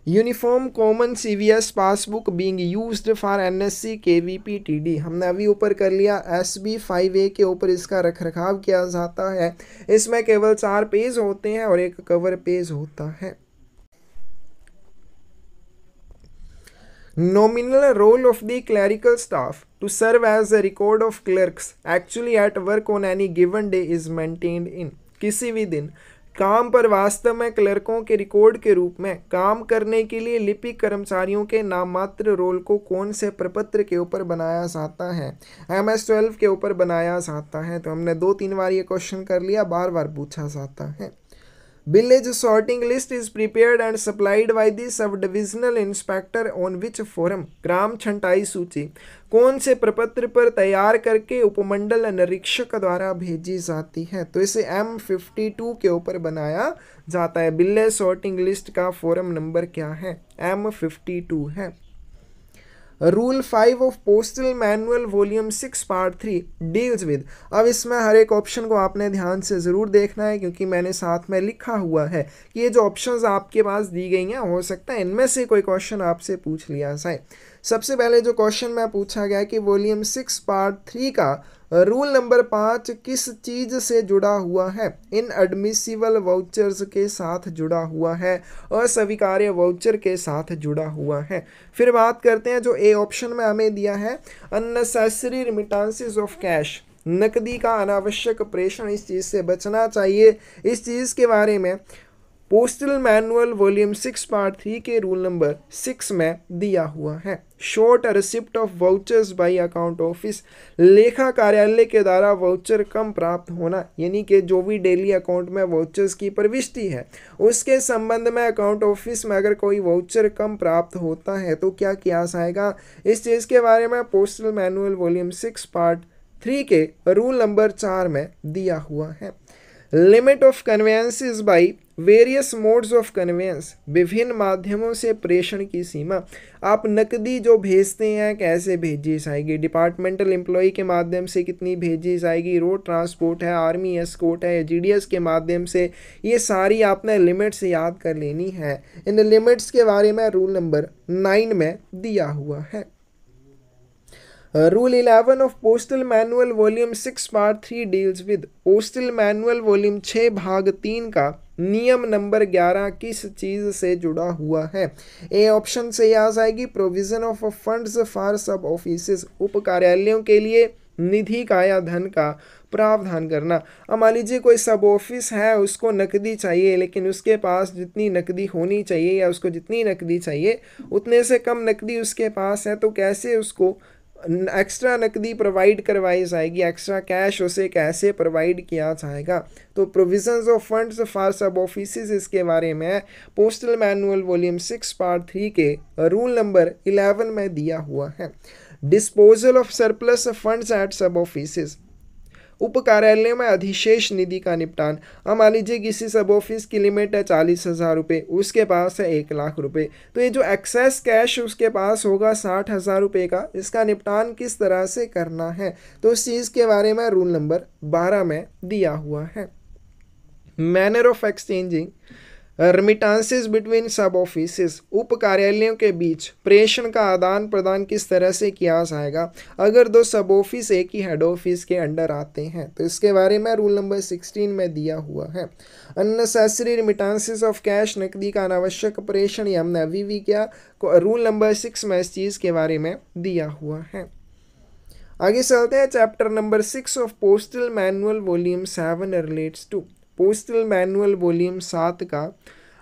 Speaker 1: Uniform common CVS passbook being used for NSC KVP TD। हमने अभी ऊपर कर लिया। SB 5A के ऊपर इसका रखरखाव किया जाता है। इसमें केवल 4 पेज होते हैं और एक कवर पेज होता है। Nominal role of the clerical staff to serve as a record of clerks actually at work on any given day is maintained in। किसी भी दिन काम पर वास्तव में क्लर्कों के रिकॉर्ड के रूप में काम करने के लिए लिपिक कर्मचारियों के नाममात्र रोल को कौन से प्रपत्र के ऊपर बनाया जाता है? MS-12 के ऊपर बनाया जाता है। तो हमने 2-3 बार ये क्वेश्चन कर लिया, बार बार पूछा जाता है। Village sorting list is prepared and supplied by the sub-divisional inspector on which forum? ग्राम छंटाई सूची कौन से प्रपत्र पर तैयार करके उपमंडल निरीक्षक द्वारा भेजी जाती है? तो इसे M52 के ऊपर बनाया जाता है। विलेज सॉर्टिंग लिस्ट का फोरम नंबर क्या है? M52 है। Rule 5 of postal manual volume 6 part 3 deals with. अब इसमें हर एक ऑप्शन को आपने ध्यान से ज़रूर देखना है, क्योंकि मैंने साथ में लिखा हुआ है कि ये जो ऑप्शंस आपके पास दी गई हैं हो सकता है इनमें से कोई क्वेश्चन आपसे पूछ लिया जाए। सबसे पहले जो क्वेश्चन में पूछा गया कि वॉल्यूम 6 पार्ट 3 का रूल नंबर 5 किस चीज से जुड़ा हुआ है? इनएडमिसिबल वाउचर्स के साथ जुड़ा हुआ है, अस्वीकार्य वाउचर के साथ जुड़ा हुआ है। फिर बात करते हैं जो ए ऑप्शन में हमें दिया है, अननेसेसरी रिमिटेंसेस ऑफ कैश, नकदी का अनावश्यक प्रेषण, इस चीज़ से बचना चाहिए। इस चीज़ के बारे में पोस्टल मैनुअल वॉल्यूम 6 पार्ट 3 के रूल नंबर 6 में दिया हुआ है। Short receipt of vouchers bye account office, लेखा कार्यालय के द्वारा वाउचर कम प्राप्त होना, यानी कि जो भी डेली अकाउंट में वाउचर्स की प्रविष्टि है उसके संबंध में अकाउंट ऑफिस में अगर कोई वाउचर कम प्राप्त होता है तो क्या किया जाएगा? इस चीज़ के बारे में पोस्टल मैनुअल वॉल्यूम 6 पार्ट 3 के रूल नंबर 4 में दिया हुआ है। Limit of conveyances by various modes of conveyance, विभिन्न माध्यमों से प्रेषण की सीमा। आप नकदी जो भेजते हैं कैसे भेजी जाएगी? डिपार्टमेंटल एम्प्लॉय के माध्यम से कितनी भेजी जाएगी? रोड ट्रांसपोर्ट है, आर्मी एस्कॉर्ट है, GDS के माध्यम से, ये सारी आपने लिमिट्स याद कर लेनी है। इन लिमिट्स के बारे में रूल नंबर 9 में दिया हुआ है। Rule 11 of postal manual volume 6 part 3 deals with. Postal manual volume 6 भाग 3 का नियम नंबर 11 किस चीज से जुड़ा हुआ है? ए ऑप्शन से आ जाएगी प्रोविजन ऑफ फंड्स फॉर सब ऑफिसेस, उप कार्यालयों के लिए निधि का या धन का प्रावधान करना। अब मान लीजिए कोई सब ऑफिस है, उसको नकदी चाहिए, लेकिन उसके पास जितनी नकदी होनी चाहिए या उसको जितनी नकदी चाहिए उतने से कम नकदी उसके पास है, तो कैसे उसको एक्स्ट्रा नकदी प्रोवाइड करवाई जाएगी? एक्स्ट्रा कैश उसे कैसे प्रोवाइड किया जाएगा? तो प्रोविजंस ऑफ फंड्स फॉर सब ऑफिसेस, इसके बारे में पोस्टल मैनुअल वॉल्यूम 6 पार्ट 3 के रूल नंबर 11 में दिया हुआ है। Disposal of surplus funds at sub offices, उप कार्यालय में अधिशेष निधि का निपटान। अब मान लीजिए किसी सब ऑफिस की लिमिट है 40,000 रुपये, उसके पास है 1 लाख रुपये, तो ये जो एक्सेस कैश उसके पास होगा 60,000 रुपये का, इसका निपटान किस तरह से करना है? तो इस चीज़ के बारे में रूल नंबर 12 में दिया हुआ है। Manner of exchanging remittances between सब ऑफिसेस, उप कार्यालयों के बीच प्रेषण का आदान प्रदान किस तरह से किया जाएगा अगर दो सब ऑफिस एक ही हेड ऑफिस के अंडर आते हैं? तो इसके बारे में रूल नंबर 16 में दिया हुआ है। अननेसेसरी रेमिटेंसेस ऑफ कैश, नकदी का अनावश्यक प्रेषण, ये हमने अभी भी किया, रूल नंबर 6 में इस चीज़ के बारे में दिया हुआ है। आगे चलते हैं। Chapter number 6 of postal manual volume 7 relates to. Postal manual volume 7 का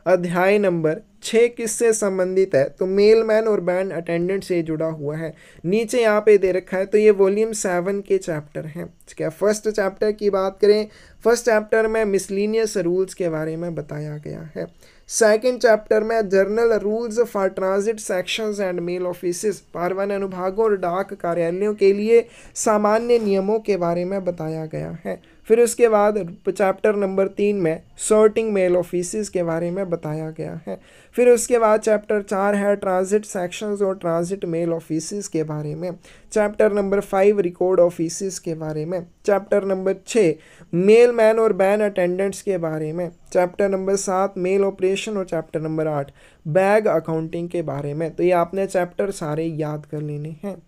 Speaker 1: अध्याय नंबर 6 किससे संबंधित है? तो मेलमैन और बैंड अटेंडेंट से जुड़ा हुआ है। नीचे यहाँ पे दे रखा है, तो ये वॉल्यूम 7 के चैप्टर हैं। क्या फर्स्ट चैप्टर की बात करें, फर्स्ट चैप्टर में मिसलीनियस रूल्स के बारे में बताया गया है। सेकेंड चैप्टर में general rules for transit sections and mail offices, परिवहन अनुभागों और डाक कार्यालयों के लिए सामान्य नियमों के बारे में बताया गया है। फिर उसके बाद चैप्टर नंबर 3 में सॉर्टिंग मेल ऑफिसेस के बारे में बताया गया है। फिर उसके बाद चैप्टर 4 है ट्रांजिट सेक्शंस और ट्रांजिट मेल ऑफिसेस के बारे में। चैप्टर नंबर 5 रिकॉर्ड ऑफिसेस के बारे में। चैप्टर नंबर 6 मेल मैन और बैन अटेंडेंट्स के बारे में। चैप्टर नंबर 7 मेल ऑपरेशन और चैप्टर नंबर 8 बैग अकाउंटिंग के बारे में। तो ये आपने चैप्टर सारे याद कर लेने हैं।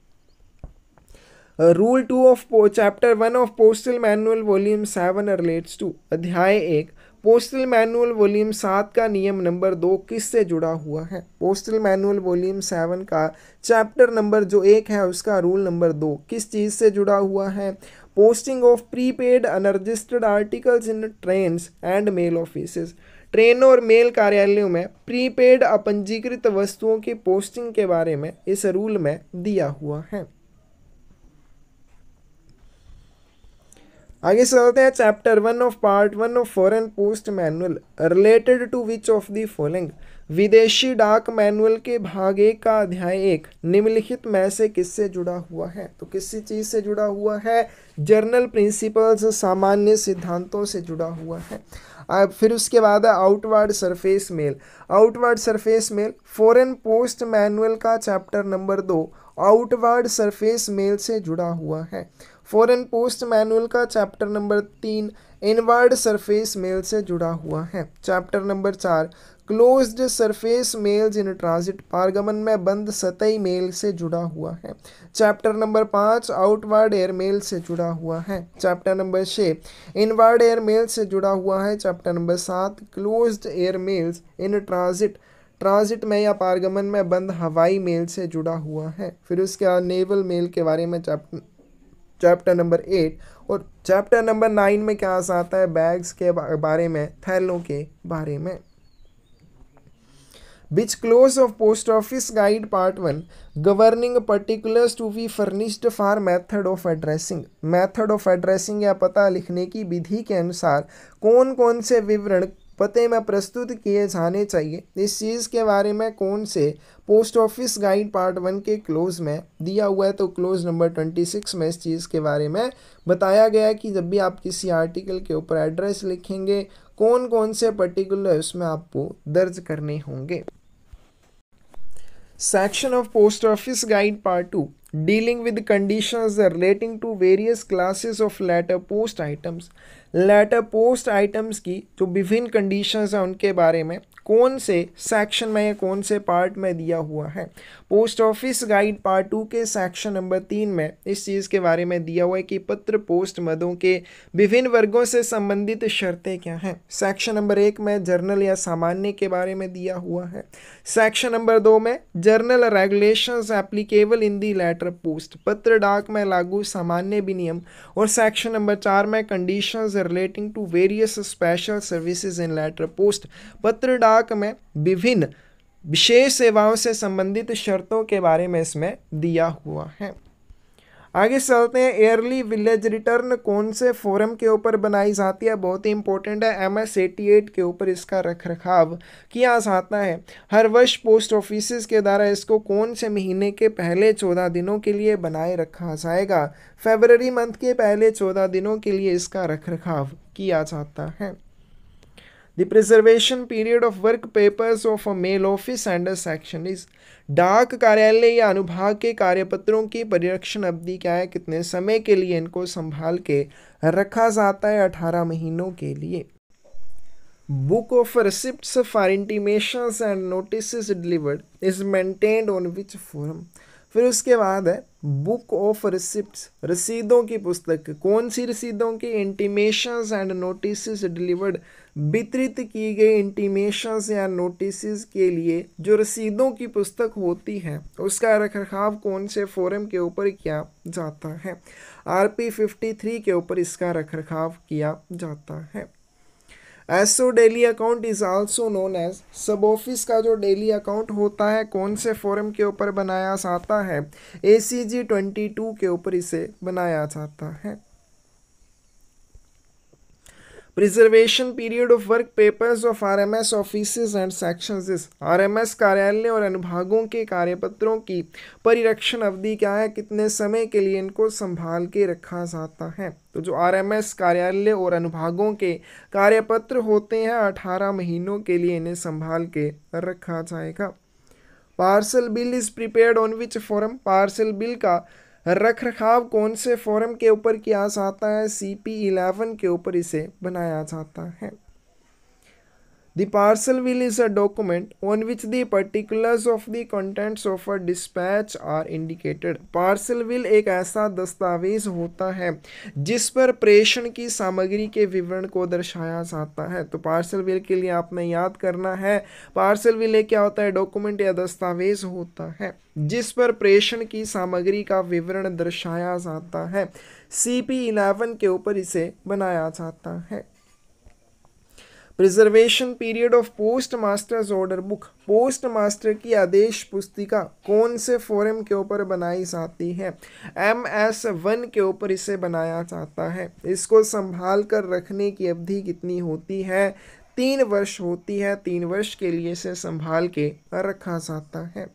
Speaker 1: Rule 2 of chapter 1 of postal manual volume 7 relates to. अध्याय 1 पोस्टल मैनुअल वॉल्यूम 7 का नियम नंबर 2 किससे जुड़ा हुआ है? पोस्टल मैनुअल वॉल्यूम 7 का चैप्टर नंबर जो 1 है उसका रूल नंबर 2 किस चीज़ से जुड़ा हुआ है? Posting of prepaid unregistered articles in trains and mail offices. ट्रेनों और मेल कार्यालयों में प्रीपेड अपंजीकृत वस्तुओं की पोस्टिंग के बारे में इस रूल में दिया हुआ है। आगे चलते हैं। Chapter 1 of part 1 of foreign post manual related to which of the following. विदेशी डाक मैनुअल के भाग 1 का अध्याय 1 निम्नलिखित में से किससे जुड़ा हुआ है? तो किसी चीज़ से जुड़ा हुआ है? जर्नल प्रिंसिपल्स, सामान्य सिद्धांतों से जुड़ा हुआ है। अब फिर उसके बाद है outward surface mail. Outward surface mail foreign post manual का chapter number 2 outward surface mail से जुड़ा हुआ है। फॉरेन पोस्ट मैनुअल का chapter number 3 inward surface mail से जुड़ा हुआ है। Chapter number 4 closed surface mails in transit, पारगमन में बंद सतही मेल से जुड़ा हुआ है। Chapter number 5 outward air mail से जुड़ा हुआ है। Chapter number 6 inward air mail से जुड़ा हुआ है। Chapter number 7 closed air mails in transit, transit में या पारगमन में बंद हवाई मेल से जुड़ा हुआ है। फिर उसके बाद नेवल मेल के बारे में चैप्टर नंबर 8 और चैप्टर नंबर 9 में क्या आता है? बैग्स के बारे में, थैलों के बारे में। Which clause of post office guide part 1 governing particulars to be furnished for method of addressing। method of addressing या पता लिखने की विधि के अनुसार कौन कौन से विवरण पते में प्रस्तुत किए जाने चाहिए, इस चीज़ के बारे में कौन से पोस्ट ऑफिस गाइड पार्ट 1 के क्लोज में दिया हुआ है? तो क्लोज नंबर 26 में इस चीज़ के बारे में बताया गया है कि जब भी आप किसी आर्टिकल के ऊपर एड्रेस लिखेंगे कौन कौन से पर्टिकुलर उसमें आपको दर्ज करने होंगे। Section of post office guide part 2 dealing with conditions relating to various classes of letter post items. Letter post items की जो विभिन्न कंडीशंस हैं उनके बारे में कौन से सेक्शन में या कौन से पार्ट में दिया हुआ है? पोस्ट ऑफिस गाइड पार्ट 2 के सेक्शन नंबर 3 में इस चीज़ के बारे में दिया हुआ है कि पत्र पोस्ट मदों के विभिन्न वर्गों से संबंधित शर्तें क्या हैं। सेक्शन नंबर 1 में जर्नल या सामान्य के बारे में दिया हुआ है। सेक्शन नंबर 2 में general regulations applicable in the letter post, पत्र डाक में लागू सामान्य विनियम। और सेक्शन नंबर 4 में conditions relating to various special services in letter post, पत्र डाक में विभिन्न विशेष सेवाओं से संबंधित शर्तों के बारे में इसमें दिया हुआ है। आगे चलते हैं। ईयरली विलेज रिटर्न कौन से फोरम के ऊपर बनाई जाती है? बहुत ही इंपॉर्टेंट है। MS 88 के ऊपर इसका रखरखाव किया जाता है। हर वर्ष पोस्ट ऑफिस के द्वारा इसको कौन से महीने के पहले 14 दिनों के लिए बनाए रखा जाएगा? फरवरी मंथ के पहले 14 दिनों के लिए इसका रखरखाव किया जाता है। The preservation period of work papers of a mail office and a section is। डाक कार्यालय या अनुभाग के कार्यपत्रों की परिरक्षण अवधि क्या है? कितने समय के लिए इनको संभाल के रखा जाता है? 18 महीनों के लिए। Book of receipts for intimations and notice delivered is maintained on which forum. फिर उसके बाद है बुक ऑफ रिसिप्ट्स, रसीदों की पुस्तक। कौन सी रसीदों की? इंटीमेशंस एंड नोटिस डिलीवर्ड, वितरित की गई इंटीमेशंस या नोटिस के लिए जो रसीदों की पुस्तक होती है उसका रखरखाव कौन से फोरम के ऊपर किया जाता है? RP 53 के ऊपर इसका रखरखाव किया जाता है। SO daily account is also known as, sub office का जो डेली अकाउंट होता है कौन से फोरम के ऊपर बनाया जाता है? ACG 22 के ऊपर इसे बनाया जाता है। Preservation period of work papers of RMS offices and sections is. RMS कार्यालय और अनुभागों के कार्यपत्रों की परिरक्षण अवधि क्या है? कितने समय के लिए इनको संभाल के रखा जाता है? तो जो RMS कार्यालय और अनुभागों के कार्यपत्र होते हैं 18 महीनों के लिए इन्हें संभाल के रखा जाएगा। Parcel bill is prepared on which forum? Parcel bill का रखरखाव कौन से फोरम के ऊपर किया जाता है? CP 11 के ऊपर इसे बनाया जाता है। The parcel will is a document on which the particulars of the contents of a dispatch are indicated. Parcel will एक ऐसा दस्तावेज होता है जिस पर प्रेषण की सामग्री के विवरण को दर्शाया जाता है। तो पार्सल विल के लिए आपने याद करना है, पार्सल विल क्या होता है? डॉक्यूमेंट या दस्तावेज होता है जिस पर प्रेषण की सामग्री का विवरण दर्शाया जाता है। CP11 के ऊपर इसे बनाया जाता है। Preservation period of post masters order book, post master की आदेश पुस्तिका कौन से फोरम के ऊपर बनाई जाती है? MS1 के ऊपर इसे बनाया जाता है। इसको संभाल कर रखने की अवधि कितनी होती है? 3 वर्ष होती है। 3 वर्ष के लिए इसे संभाल के रखा जाता है।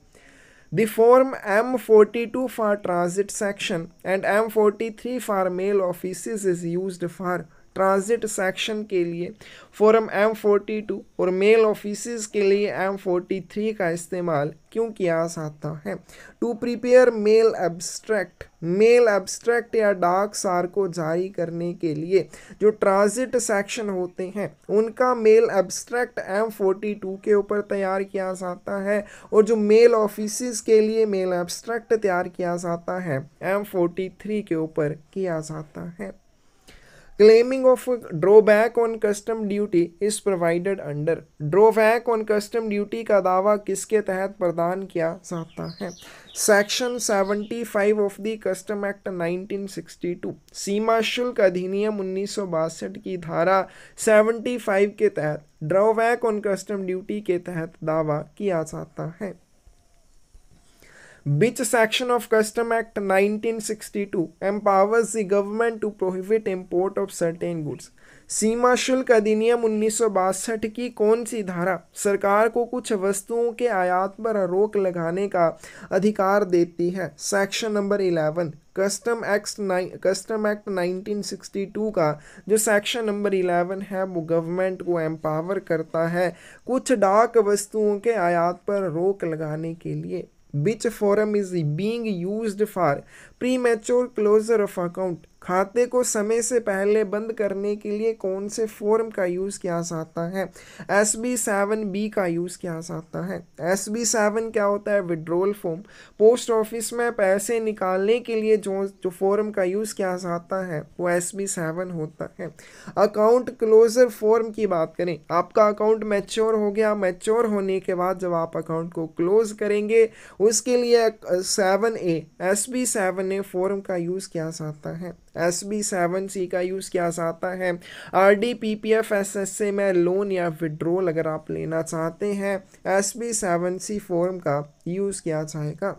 Speaker 1: The form M42 for transit section and M43 for mail offices is used for transit section के लिए फॉर्म M42 और मेल ऑफिसेज के लिए M43 का इस्तेमाल क्यों किया जाता है? To prepare mail abstract, mail abstract या डाक सार को जारी करने के लिए जो ट्रांजिट सेक्शन होते हैं उनका मेल एब्स्ट्रैक्ट M42 के ऊपर तैयार किया जाता है और जो मेल ऑफिसेज के लिए मेल एब्स्ट्रैक्ट तैयार किया जाता है M43 के ऊपर किया जाता है। Claiming of drawback on custom duty is provided under, drawback on custom duty का दावा किसके तहत प्रदान किया जाता है? Section 75 of the custom act 1962, सीमा शुल्क अधिनियम 1962 की धारा 75 के तहत ड्रॉबैक ऑन कस्टम ड्यूटी के तहत दावा किया जाता है। Which section of Custom Act 1962 empowers the government to prohibit import of certain goods? सीमा शुल्क अधिनियम 1962 की कौन सी धारा सरकार को कुछ वस्तुओं के आयात पर रोक लगाने का अधिकार देती है? Section number 11। कस्टम एक्ट 1962 का जो सेक्शन नंबर 11 है वो गवर्नमेंट को एम्पावर करता है कुछ डाक वस्तुओं के आयात पर रोक लगाने के लिए। Which forum is being used for premature closure of account? खाते को समय से पहले बंद करने के लिए कौन से फॉर्म का यूज़ किया जाता है? SB7B का यूज़ किया जाता है। SB7 क्या होता है? Withdrawal form. पोस्ट ऑफिस में पैसे निकालने के लिए जो फॉर्म का यूज़ किया जाता है वो SB7 होता है। अकाउंट क्लोजर फॉर्म की बात करें, आपका अकाउंट मैच्योर हो गया, मैच्योर होने के बाद जब आप अकाउंट को क्लोज करेंगे उसके लिए 7A SB7A फॉर्म का यूज़ किया जाता है। SB7C का यूज़ किया जाता है RDPPF SSA में लोन या विड्रॉल अगर आप लेना चाहते हैं SB7C फॉर्म का यूज़ किया जाएगा।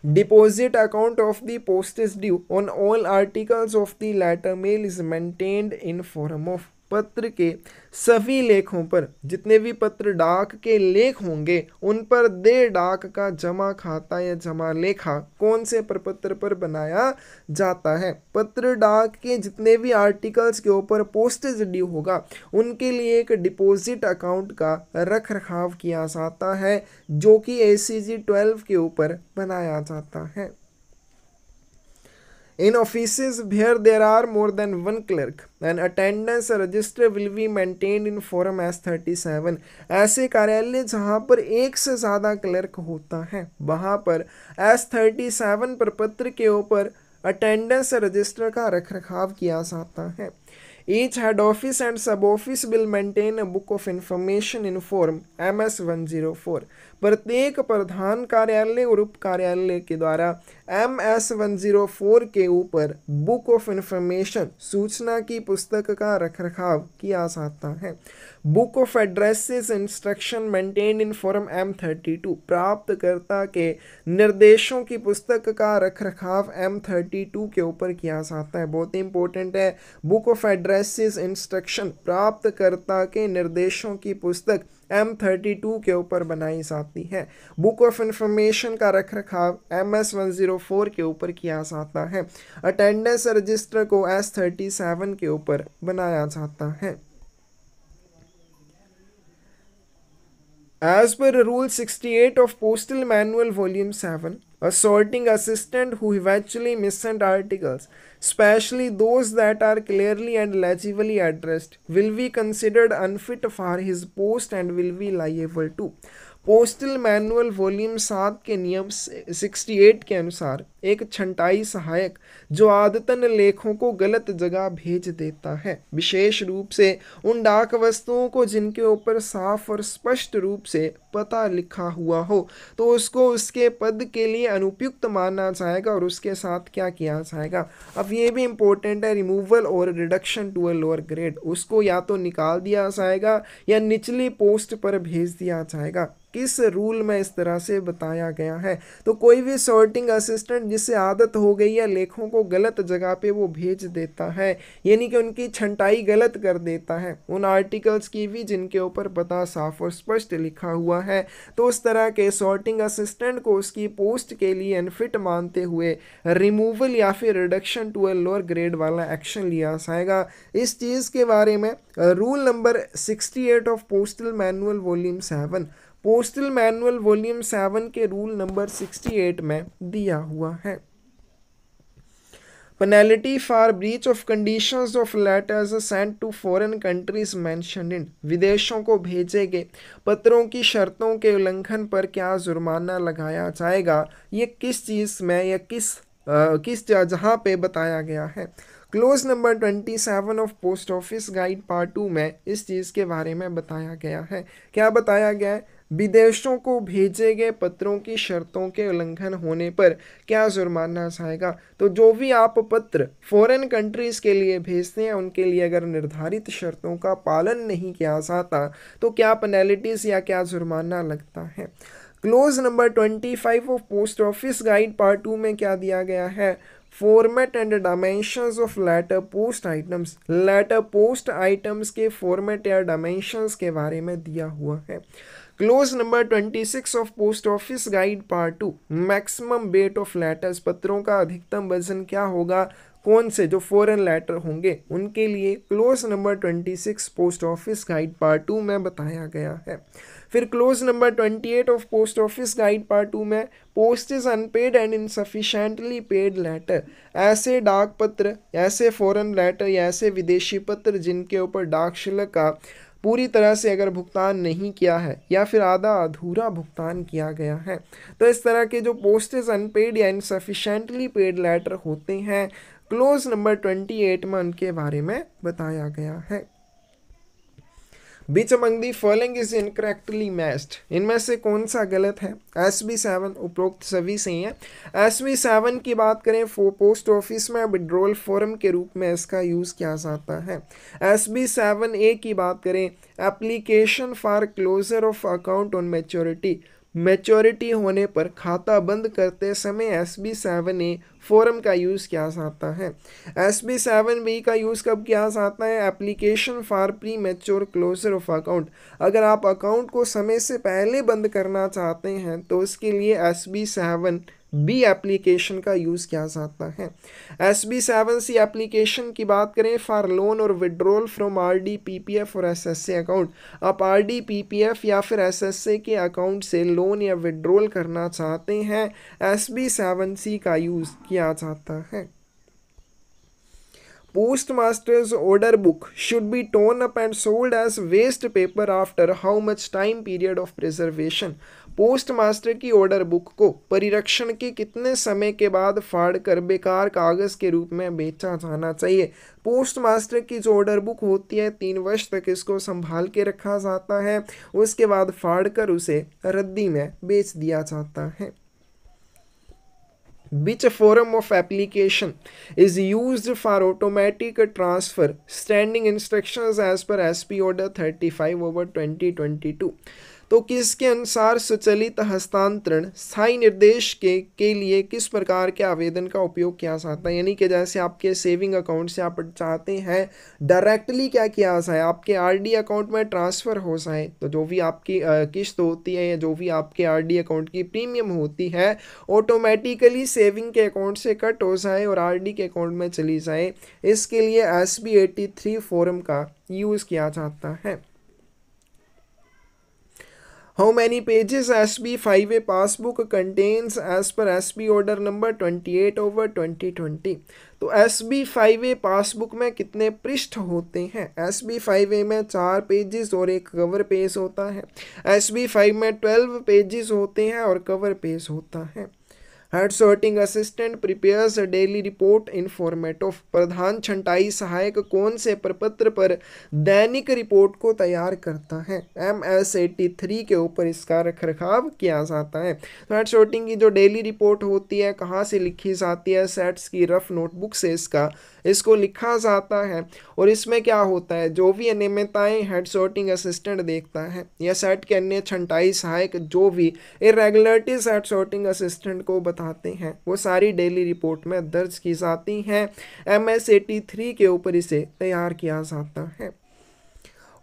Speaker 1: Deposit account of the postage due on all articles of the letter mail is maintained in form of, पत्र के सभी लेखों पर जितने भी पत्र डाक के लेख होंगे उन पर दे डाक का जमा खाता या जमा लेखा कौन से प्रपत्र पर बनाया जाता है? पत्र डाक के जितने भी आर्टिकल्स के ऊपर पोस्टेज ड्यू होगा उनके लिए एक डिपॉजिट अकाउंट का रख रखाव किया जाता है जो कि ACG 12 के ऊपर बनाया जाता है। In offices where there are more than one clerk, an attendance register will be maintained in form S37. ऐसे कार्यालय जहाँ पर एक से ज़्यादा क्लर्क होता है वहाँ पर S37 प्रपत्र के ऊपर अटेंडेंस रजिस्टर का रख रखाव किया जाता है। Each head office and sub office will maintain a book of information in form MS104. प्रत्येक प्रधान कार्यालय और उप कार्यालय के द्वारा MS104 के ऊपर बुक ऑफ इंफॉर्मेशन सूचना की पुस्तक का रखरखाव किया जाता है। Book of addresses instruction maintain in form M32, प्राप्तकर्ता के निर्देशों की पुस्तक का रखरखाव M32 के ऊपर किया जाता है। बहुत इंपॉर्टेंट है। बुक ऑफ एड्रेसेस इंस्ट्रक्शन प्राप्तकर्ता के निर्देशों की पुस्तक M32 के ऊपर बनाई जाती है। बुक ऑफ इंफॉर्मेशन का रखरखाव MS104 के ऊपर किया जाता है। अटेंडेंस रजिस्टर को S37 के ऊपर बनाया जाता है। As per Rule 68 of Postal Manual Volume 7, a sorting assistant who eventually missent articles, especially those that are clearly and legibly addressed, will be considered unfit for his post and will be liable to। Postal manual volume 7 के नियम 68 के अनुसार एक छंटाई सहायक जो आदतन लेखों को गलत जगह भेज देता है, विशेष रूप से उन डाक वस्तुओं को जिनके ऊपर साफ और स्पष्ट रूप से पता लिखा हुआ हो, तो उसको उसके पद के लिए अनुपयुक्त माना जाएगा और उसके साथ क्या किया जाएगा। अब ये भी इंपॉर्टेंट है, रिमूवल और reduction to a lower grade, उसको या तो निकाल दिया जाएगा या निचली पोस्ट पर भेज दिया जाएगा। किस रूल में इस तरह से बताया गया है, तो कोई भी सॉर्टिंग असिस्टेंट जिससे आदत हो गई है लेखों को गलत जगह पे वो भेज देता है, यानी कि उनकी छंटाई गलत कर देता है उन आर्टिकल्स की भी जिनके ऊपर पता साफ और स्पष्ट लिखा हुआ है, तो उस तरह के सॉर्टिंग असिस्टेंट को उसकी पोस्ट के लिए अनफिट मानते हुए रिमूवल या फिर reduction to a lower grade वाला एक्शन लिया जाएगा। इस चीज़ के बारे में rule number 68 of postal manual volume 7 postal manual volume 7 के रूल नंबर 68 में दिया हुआ है। Penalty for breach of conditions of letters sent to foreign countries mentioned in, विदेशों को भेजे गए पत्रों की शर्तों के उल्लंघन पर क्या जुर्माना लगाया जाएगा, ये किस चीज़ में या किस जहाँ पे बताया गया है। Clause number 27 of post office guide part 2 में इस चीज़ के बारे में बताया गया है। क्या बताया गया है, विदेशों को भेजे गए पत्रों की शर्तों के उल्लंघन होने पर क्या जुर्माना जाएगा। तो जो भी आप पत्र फॉरेन कंट्रीज़ के लिए भेजते हैं उनके लिए अगर निर्धारित शर्तों का पालन नहीं किया जाता तो क्या पेनल्टीज या क्या जुर्माना लगता है। Clause number 25 of post office guide part 2 में क्या दिया गया है, format and dimensions of letter post items, letter post items के फॉर्मेट या डायमेंशंस के बारे में दिया हुआ है। Clause number 26 of post office guide part 2 maximum weight of letters, पत्रों का अधिकतम वजन क्या होगा, कौन से जो फॉरेन लेटर होंगे उनके लिए clause number 26 post office guide part 2 में बताया गया है। फिर clause number 28 of post office guide part 2 में postage unpaid and insufficiently paid letter, ऐसे डाक पत्र, ऐसे फॉरेन लेटर या ऐसे विदेशी पत्र जिनके ऊपर डाक शुल्क का पूरी तरह से अगर भुगतान नहीं किया है या फिर आधा अधूरा भुगतान किया गया है, तो इस तरह के जो पोस्टेज अनपेड या इनसफिशिएंटली पेड लेटर होते हैं क्लोज नंबर 28 में उनके बारे में बताया गया है। Which among the following is incorrectly matched, इनमें से कौन सा गलत है। SB7 उपरोक्त सभी सही है। SB7 की बात करें पोस्ट ऑफिस में विड्रॉल फॉर्म के रूप में इसका यूज़ किया जाता है। SB7A की बात करें application for closure of account on maturity, maturity होने पर खाता बंद करते समय SB7A फॉर्म का यूज़ किया जाता है। SB7B का यूज़ कब किया जाता है, application for premature closure of account, अगर आप अकाउंट को समय से पहले बंद करना चाहते हैं तो उसके लिए SB7B एप्लीकेशन का यूज़ किया जाता है। SB7C एप्लीकेशन की बात करें फॉर लोन और विड्रॉल फ्रॉम RD PPF और SSA अकाउंट, आप RD PPF या फिर SSA के अकाउंट से लोन या विड्रॉल करना चाहते हैं, SB7C का यूज़ किया जाता है। Postmaster's order book should be torn up and sold as waste paper after how much time period of preservation, post master की ऑर्डर बुक को परिरक्षण के कितने समय के बाद फाड़ कर बेकार कागज़ के रूप में बेचा जाना चाहिए। पोस्ट मास्टर की जो ऑर्डर बुक होती है 3 वर्ष तक इसको संभाल के रखा जाता है, उसके बाद फाड़ कर उसे रद्दी में बेच दिया जाता है। Which form of application is used for automatic transfer standing instructions as per SP Order 35/2022, तो किसके अनुसार स्वचालित हस्तांतरण स्थायी निर्देश के लिए किस प्रकार के आवेदन का उपयोग किया जाता है, यानी कि जैसे आपके सेविंग अकाउंट से आप चाहते हैं डायरेक्टली क्या किया जाए, आपके RD अकाउंट में ट्रांसफ़र हो जाए, तो जो भी आपकी किस्त होती है या जो भी आपके RD अकाउंट की प्रीमियम होती है ऑटोमेटिकली सेविंग के अकाउंट से कट हो जाए और RD के अकाउंट में चली जाए, इसके लिए SB 83 फॉर्म का यूज़ किया जाता है। How many pages SB5A passbook contains as per SB order number 28/2020। तो SB5A पासबुक में कितने पृष्ठ होते हैं? SB5A में 4 पेजेस और एक कवर पेज होता है। SB5 में 12 पेजेस होते हैं और कवर पेज होता है। Head sorting assistant prepares a daily report in format of. प्रधान छंटाई सहायक कौन से प्रपत्र पर दैनिक रिपोर्ट को तैयार करता है? MS83 के ऊपर इसका रखरखाव किया जाता है। तो हेड सॉर्टिंग की जो डेली रिपोर्ट होती है कहाँ से लिखी जाती है? सेट्स की रफ नोटबुक से इसको लिखा जाता है। और इसमें क्या होता है, जो भी अनियमितताएं हेड सॉर्टिंग असिस्टेंट देखता है या सेट के अन्य छंटाई सहायक जो भी इरेगुलरिटीज हेड सॉर्टिंग असिस्टेंट को बताते हैं वो सारी डेली रिपोर्ट में दर्ज की जाती हैं। MS83 के ऊपर इसे तैयार किया जाता है।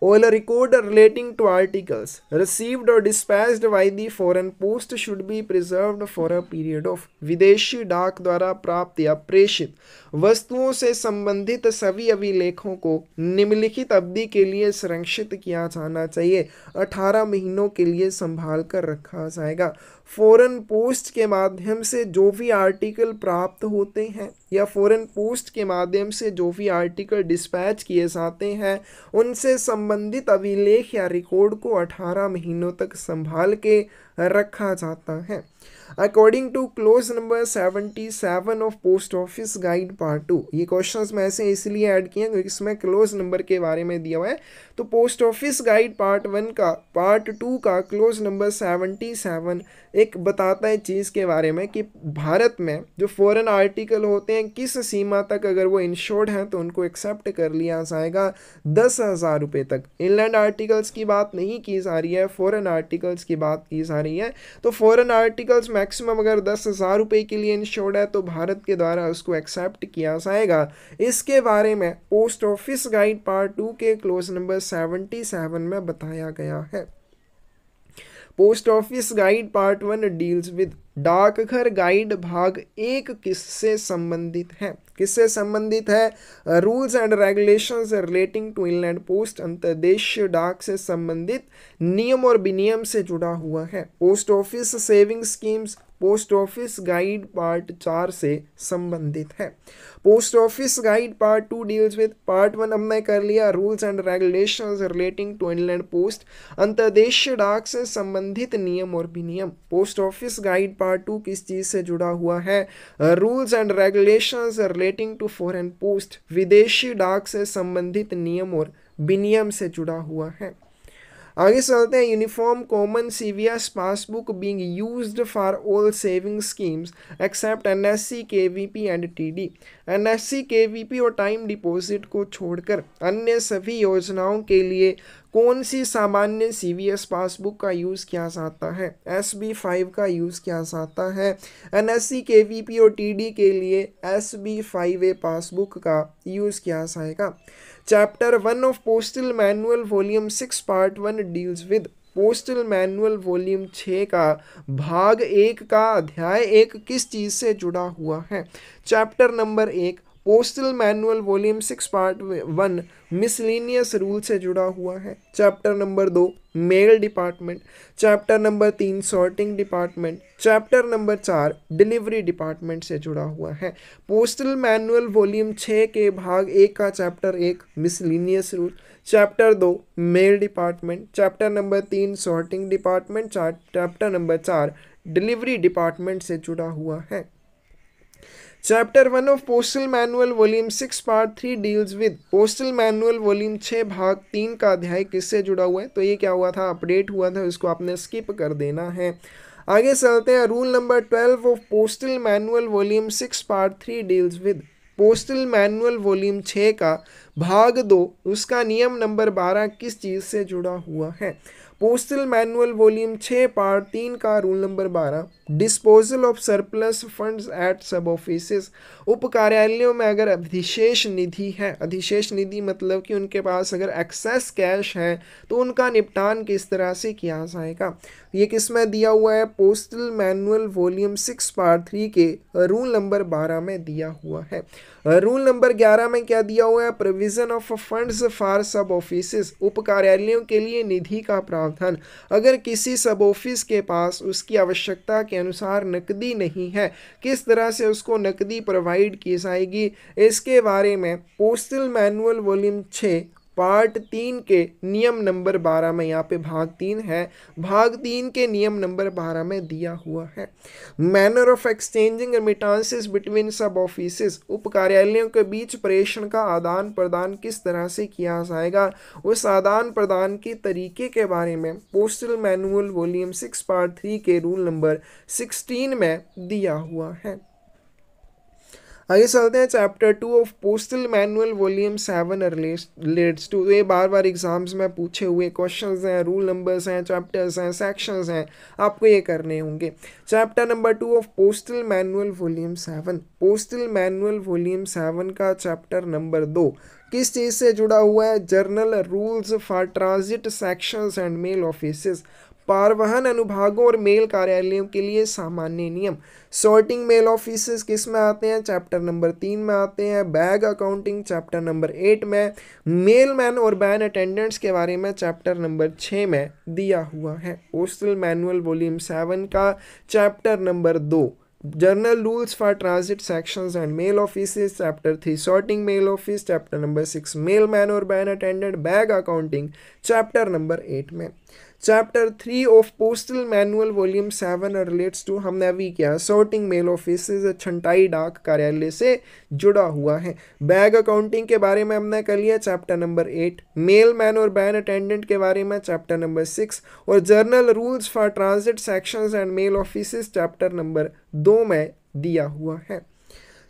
Speaker 1: All record relating to articles received or dispatched by the foreign post should be preserved for a period of। विदेशी डाक द्वारा प्राप्त या प्रेषित वस्तुओं से संबंधित सभी अभिलेखों को निम्नलिखित अवधि के लिए संरक्षित किया जाना चाहिए। 18 महीनों के लिए संभाल कर रखा जाएगा। फॉरेन पोस्ट के माध्यम से जो भी आर्टिकल प्राप्त होते हैं या फॉरेन पोस्ट के माध्यम से जो भी आर्टिकल डिस्पैच किए जाते हैं उनसे संबंधित अभिलेख या रिकॉर्ड को 18 महीनों तक संभाल के रखा जाता है। According to clause number 77 of post office guide part 2। ये क्वेश्चंस मैं ऐसे इसलिए ऐड किए क्योंकि इसमें क्लोज नंबर के बारे में दिया हुआ है। तो पोस्ट ऑफिस गाइड पार्ट 1 का पार्ट 2 का क्लोज नंबर 77 एक बताता है चीज़ के बारे में कि भारत में जो फॉरेन आर्टिकल होते हैं किस सीमा तक अगर वो इंश्योर्ड हैं तो उनको एक्सेप्ट कर लिया जाएगा 10,000 रुपये तक। इनलैंड आर्टिकल्स की बात नहीं की जा रही है, फॉरेन आर्टिकल्स की बात की जा रही है। तो फॉरेन आर्टिकल्स मैक्सिमम अगर 10,000 रुपये के लिए इंश्योर्ड है तो भारत के द्वारा उसको एक्सेप्ट किया जाएगा। इसके बारे में पोस्ट ऑफिस गाइड पार्ट 2 के क्लोज नंबर 77 में बताया गया है। Post office guide part 1 deals with. डाकघर गाइड भाग 1 किससे संबंधित है? किससे संबंधित है? Rules and regulations relating to inland post. अंतर्देशीय डाक से संबंधित नियम और विनियम से जुड़ा हुआ है। Post office saving schemes post office guide part 4 से संबंधित है। Post office guide part 2 deals with. Part 1 हमने कर लिया rules and regulations relating to inland post, अंतर्देशीय डाक से संबंधित नियम और विनियम। पोस्ट ऑफिस गाइड पार्ट 2 किस चीज से जुड़ा हुआ है? Rules and regulations relating to foreign post, विदेशी डाक से संबंधित नियम और विनियम से जुड़ा हुआ है। आगे चलते हैं। Uniform common CVS passbook being used for all saving schemes except NSC KVP and TD। NSC KVP और टाइम डिपॉजिट को छोड़कर अन्य सभी योजनाओं के लिए कौन सी सामान्य CVS पासबुक का यूज़ किया जाता है? SB5 का यूज़ किया जाता है। NSC KVP और TD के लिए SB5A पासबुक का यूज़ किया जाएगा। Chapter 1 of postal manual volume 6 part 1 deals with. Postal manual volume 6 का भाग 1 का अध्याय 1 किस चीज़ से जुड़ा हुआ है? Chapter number 1 postal manual volume 6 part 1 miscellaneous rule से जुड़ा हुआ है। Chapter number 2 mail department. Chapter number 3 sorting department. Chapter number 4 delivery department से जुड़ा हुआ है। पोस्टल मैनुअल वॉल्यूम 6 के भाग 1 का chapter 1 miscellaneous rule, chapter 2 mail department, chapter number 3 sorting department, chapter number 4 delivery department से जुड़ा हुआ है। Chapter 1 of postal manual volume 6 part 3 deals with. Postal manual volume 6 भाग 3 का अध्याय किससे जुड़ा हुआ है? तो ये क्या हुआ था? अपडेट हुआ था, इसको आपने स्किप कर देना है। आगे चलते हैं। Rule number 12 of postal manual volume 6 part 3 deals with. Postal manual volume 6 का भाग 2 उसका नियम नंबर 12 किस चीज़ से जुड़ा हुआ है? पोस्टल मैनुअल वॉल्यूम 6 पार्ट 3 का rule number 12 disposal of surplus funds at sub offices. उप कार्यालयों में अगर अधिशेष निधि है, अधिशेष निधि मतलब कि उनके पास अगर एक्सेस कैश है तो उनका निपटान किस तरह से किया जाएगा? ये किस में दिया हुआ है? पोस्टल मैनुअल वॉल्यूम 6 पार्ट 3 के रूल नंबर 12 में दिया हुआ है। रूल नंबर 11 में क्या दिया हुआ है? प्रोविजन ऑफ फंड्स फॉर सब ऑफिसेस। उप कार्यालयों के लिए निधि का प्रावधान प्रावधान। अगर किसी सब ऑफिस के पास उसकी आवश्यकता के अनुसार नकदी नहीं है, किस तरह से उसको नकदी प्रोवाइड की जाएगी, इसके बारे में पोस्टल मैनुअल वॉल्यूम 6 पार्ट 3 के नियम नंबर 12 में, यहाँ पे भाग 3 है, भाग 3 के नियम नंबर 12 में दिया हुआ है। Manner of exchanging remittances between सब ऑफिसेस, उप कार्यालयों के बीच प्रेषण का आदान प्रदान किस तरह से किया जाएगा, उस आदान प्रदान के तरीके के बारे में पोस्टल मैनुअल वॉल्यूम 6 पार्ट 3 के रूल नंबर 16 में दिया हुआ है। आगे चलते हैं chapter 2 of postal manual volume 7 relates to. ये बार बार एग्जाम्स में पूछे हुए क्वेश्चंस हैं, रूल नंबर्स हैं, चैप्टर्स हैं, सेक्शंस हैं, आपको ये करने होंगे। Chapter number 2 of postal manual volume 7, postal manual volume 7 का चैप्टर नंबर 2 किस चीज़ से जुड़ा हुआ है? General rules for transit sections and mail offices, परिवहन अनुभागों और मेल कार्यालयों के लिए सामान्य नियम। सॉर्टिंग मेल ऑफिसेस किस में आते हैं? चैप्टर नंबर 3 में आते हैं। बैग अकाउंटिंग चैप्टर नंबर 8 में। मेल मैन और बैन अटेंडेंट्स के बारे में चैप्टर नंबर 6 में दिया हुआ है। पोस्टल मैनुअल वॉल्यूम 7 का chapter number 2 general rules for transit sections and mail offices, chapter 3 sorting mail office, chapter number 6 mail man और van attendant, bag accounting chapter number 8 में। Chapter 3 of postal manual volume 7 relates to, हमने अभी क्या, sorting mail offices, छंटाई डाक कार्यालय से जुड़ा हुआ है। बैग अकाउंटिंग के बारे में हमने कर लिया चैप्टर नंबर 8, मेल मैन और बैन अटेंडेंट के बारे में चैप्टर नंबर 6, और general rules for transit sections and mail offices chapter number 2 में दिया हुआ है।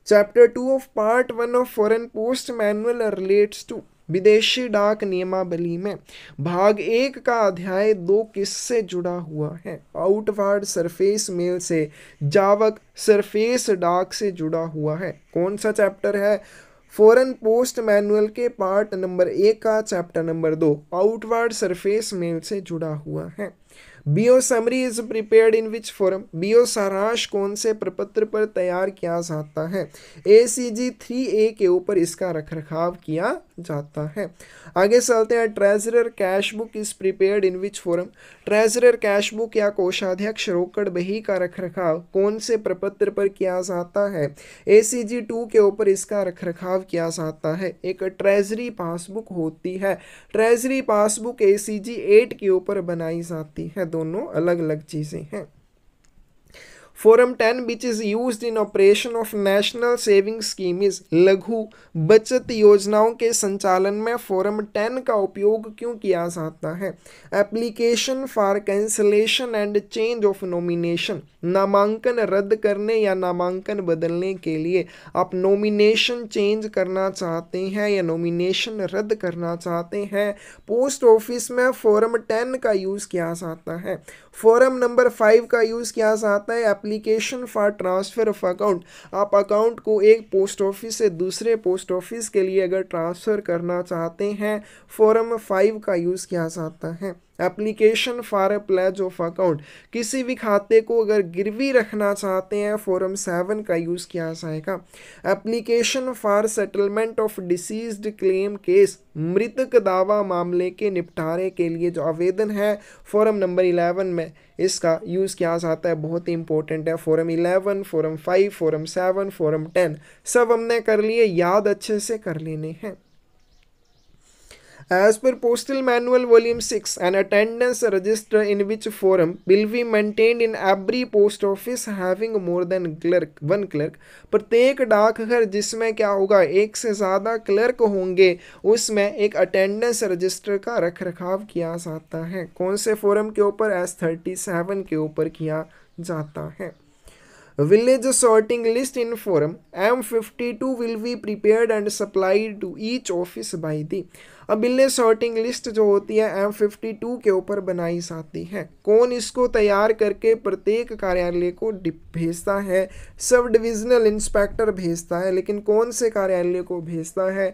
Speaker 1: Chapter 2 of part 1 of foreign post manual relates to, विदेशी डाक नियमावली में भाग 1 का अध्याय 2 किससे जुड़ा हुआ है? आउटवार्ड सरफेस मेल से, जावक सरफेस डाक से जुड़ा हुआ है। कौन सा चैप्टर है? फॉरेन पोस्ट मैनुअल के पार्ट नंबर 1 का chapter number 2 outward surface mail से जुड़ा हुआ है। BO summary is prepared in which form, BO सारांश कौन से प्रपत्र पर तैयार किया जाता है? ACG 3A के ऊपर इसका रखरखाव किया जाता है। आगे चलते हैं। Treasurer cash book is prepared in which form, treasurer cash book या कोषाध्यक्ष रोकड़ बही का रखरखाव कौन से प्रपत्र पर किया जाता है? ACG 2 के ऊपर इसका रखरखाव किया जाता है। एक ट्रेजरी पासबुक होती है, ट्रेजरी पासबुक ACG 8 के ऊपर बनाई जाती है, दोनों अलग अलग चीजें हैं। Form 10 which is used in operation of national saving scheme is, लघु बचत योजनाओं के संचालन में फॉरम 10 का उपयोग क्यों किया जाता है? Application for cancellation and change of nomination, नामांकन रद्द करने या नामांकन बदलने के लिए आप नॉमिनेशन चेंज करना चाहते हैं या नॉमिनेशन रद्द करना चाहते हैं, पोस्ट ऑफिस में फॉरम 10 का यूज़ किया जाता है। फॉरम नंबर 5 का यूज़ किया जाता है application for transfer of account, आप अकाउंट को एक पोस्ट ऑफिस से दूसरे पोस्ट ऑफिस के लिए अगर ट्रांसफ़र करना चाहते हैं, फॉरम 5 का यूज़ किया जाता है। Application for pledge of account, किसी भी खाते को अगर गिरवी रखना चाहते हैं, फॉरम 7 का यूज़ किया जाएगा। Application for settlement of deceased claim case, मृतक दावा मामले के निपटारे के लिए जो आवेदन है, फॉरम नंबर 11 में इसका यूज़ किया जाता है। बहुत ही इंपॉर्टेंट है। फॉरम 11, फॉरम 5, फॉरम 7, फॉरम 10 सब हमने कर लिए, याद अच्छे से कर लेने हैं। As per Postal Manual Volume 6, an attendance register in which forum will be maintained in every post office having more than one clerk. प्रत्येक डाकघर जिसमें क्या होगा, एक से ज़्यादा क्लर्क होंगे, उसमें एक अटेंडेंस रजिस्टर का रखरखाव किया जाता है। कौन से फोरम के ऊपर? S37 के ऊपर किया जाता है। Village sorting list in forum M52 will be prepared and supplied to each office by the, अब विलेज सॉर्टिंग लिस्ट जो होती है M52 के ऊपर बनाई जाती है। कौन इसको तैयार करके प्रत्येक कार्यालय को भेजता है? सब डिविजनल इंस्पेक्टर भेजता है। लेकिन कौन से कार्यालय को भेजता है?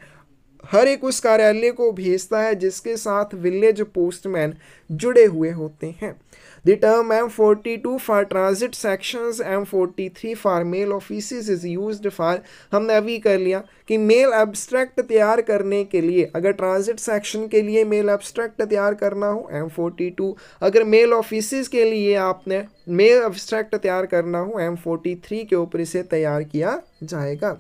Speaker 1: हर एक उस कार्यालय को भेजता है जिसके साथ विलेज पोस्टमैन जुड़े हुए होते हैं। The term M42 for transit sections, M43 for male offices is used for, हमने अभी कर लिया कि मेल एब्स्ट्रैक्ट तैयार करने के लिए, अगर ट्रांजिट सेक्शन के लिए मेल एब्स्ट्रैक्ट तैयार करना हो M42, अगर मेल ऑफिसेज के लिए आपने मेल एब्स्ट्रैक्ट तैयार करना हो M43 के ऊपर इसे तैयार किया जाएगा।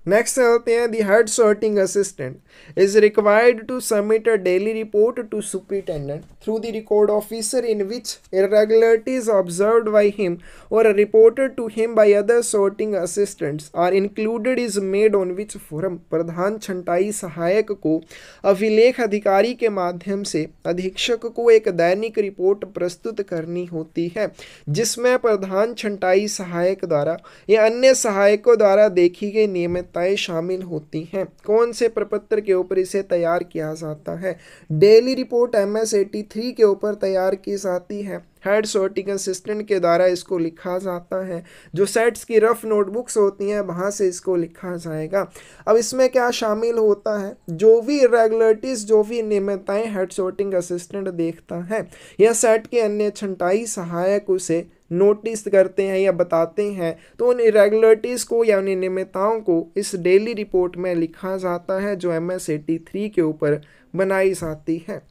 Speaker 1: नेक्स्ट चलते हैं, the head sorting assistant is required to submit a daily report to superintendent through the record officer in which irregularities observed by him or reported to him by other sorting assistants are included is made on which forum। प्रधान छंटाई सहायक को अभिलेख अधिकारी के माध्यम से अधीक्षक को एक दैनिक रिपोर्ट प्रस्तुत करनी होती है जिसमें प्रधान छंटाई सहायक द्वारा या अन्य सहायकों द्वारा देखी गई नियमित शामिल होती हैं। कौन से प्रपत्र के ऊपर इसे तैयार किया जाता है? डेली रिपोर्ट MS-83 के ऊपर तैयार की जाती है। हेड सॉर्टिंग असिस्टेंट के द्वारा इसको लिखा जाता है। जो सेट्स की रफ नोटबुक्स होती हैं वहां से इसको लिखा जाएगा। अब इसमें क्या शामिल होता है? जो भी इरेगुलरिटीज, जो भी नियमितताएं हेड सॉर्टिंग असिस्टेंट देखता है या सेट के अन्य छंटाई सहायक उसे नोटिस करते हैं या बताते हैं, तो उन इरेगुलरिटीज को या उन नियमितताओं को इस डेली रिपोर्ट में लिखा जाता है जो MS-83 के ऊपर बनाई जाती है।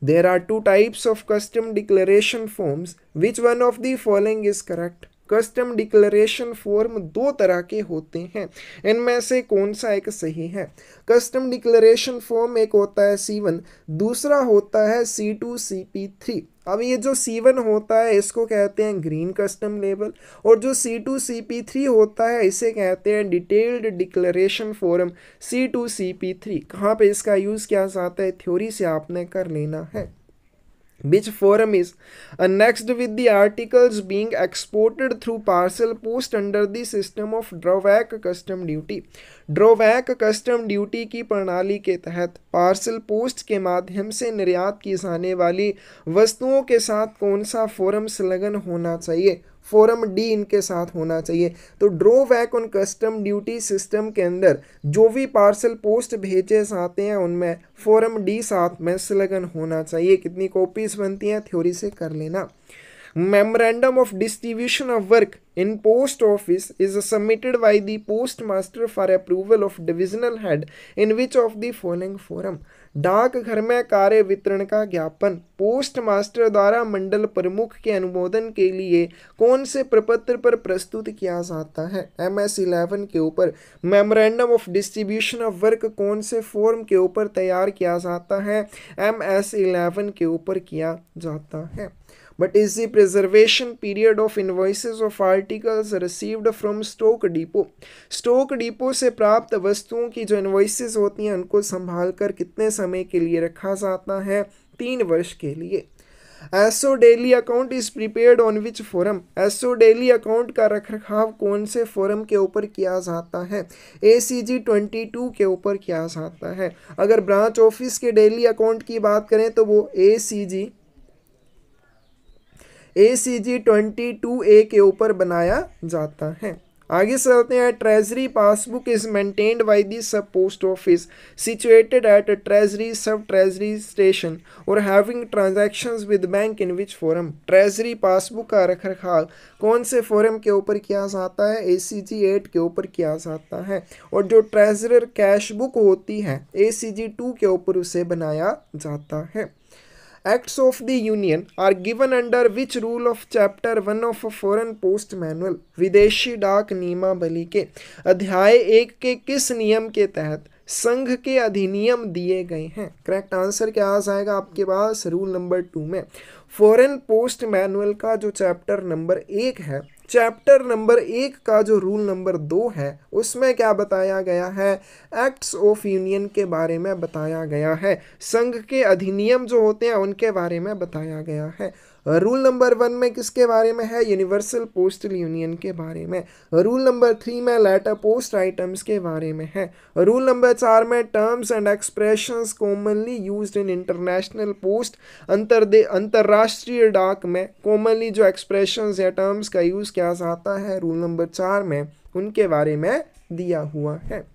Speaker 1: There are two types of custom declaration forms. Which one of the following is correct? Custom declaration form दो तरह के होते हैं, इनमें से कौन सा एक सही है? कस्टम डिक्लेरेशन फॉर्म एक होता है C1, दूसरा होता है C2 CP3। अब ये जो C1 होता है इसको कहते हैं ग्रीन कस्टम लेबल, और जो C2 CP3 होता है इसे कहते हैं detailed declaration form C2 CP3। कहाँ पे इसका यूज़ किया जाता है थ्योरी से आपने कर लेना है। Which forum is annexed with the articles being exported through parcel post under the system of drawback custom duty। Drawback custom duty की प्रणाली के तहत पार्सल पोस्ट के माध्यम से निर्यात की जाने वाली वस्तुओं के साथ कौन सा फोरम संलग्न होना चाहिए? फोरम डी इनके साथ होना चाहिए। तो drawback on custom duty system के अंदर जो भी पार्सल पोस्ट भेजे जाते हैं उनमें फोरम डी साथ में संलग्न होना चाहिए। कितनी कॉपीज बनती हैं थ्योरी से कर लेना। Memorandum of distribution of work in post office is submitted by the postmaster for approval of divisional head in which of the following forum। डाक घर में कार्य वितरण का ज्ञापन पोस्ट मास्टर द्वारा मंडल प्रमुख के अनुमोदन के लिए कौन से प्रपत्र पर प्रस्तुत किया जाता है? MS-11 के ऊपर। Memorandum of distribution of work कौन से फॉर्म के ऊपर तैयार किया जाता है? MS-11 के ऊपर किया जाता है। But is the preservation period of invoices of articles received from stock depot? Stock depot से प्राप्त वस्तुओं की जो इन्वॉइसेस होती हैं उनको संभाल कर कितने समय के लिए रखा जाता है? 3 वर्ष के लिए। SO daily account is prepared on which form? SO daily account का रखरखाव कौन से फोरम के ऊपर किया जाता है? ACG 22 के ऊपर किया जाता है। अगर ब्रांच ऑफिस के डेली अकाउंट की बात करें तो वो ACG 22A के ऊपर बनाया जाता है। आगे चलते हैं। Treasury passbook is maintained by the sub post office situated at treasury सब ट्रेजरी स्टेशन और having transactions with bank in which forum? Treasury passbook का रखरखाव कौन से फोरम के ऊपर किया जाता है? ACG 8 के ऊपर किया जाता है। और जो ट्रेजरर कैश बुक होती है ACG 2 के ऊपर उसे बनाया जाता है। Acts of the Union are given under which rule of Chapter 1 of Foreign Post Manual? विदेशी डाक नियमावली के अध्याय 1 के किस नियम के तहत संघ के अधिनियम दिए गए हैं? करेक्ट आंसर क्या आ जाएगा आपके पास? रूल नंबर 2 में। फॉरेन पोस्ट मैनुअल का जो चैप्टर नंबर 1 है, चैप्टर नंबर 1 का जो रूल नंबर 2 है उसमें क्या बताया गया है? एक्ट्स ऑफ यूनियन के बारे में बताया गया है। संघ के अधिनियम जो होते हैं उनके बारे में बताया गया है। रूल नंबर 1 में किसके बारे में है? यूनिवर्सल पोस्टल यूनियन के बारे में। रूल नंबर 3 में लेटर पोस्ट आइटम्स के बारे में है। रूल नंबर 4 में terms and expressions commonly used in international post, अंतर्राष्ट्रीय डाक में कॉमनली जो एक्सप्रेशंस या टर्म्स का यूज किया जाता है रूल नंबर 4 में उनके बारे में दिया हुआ है।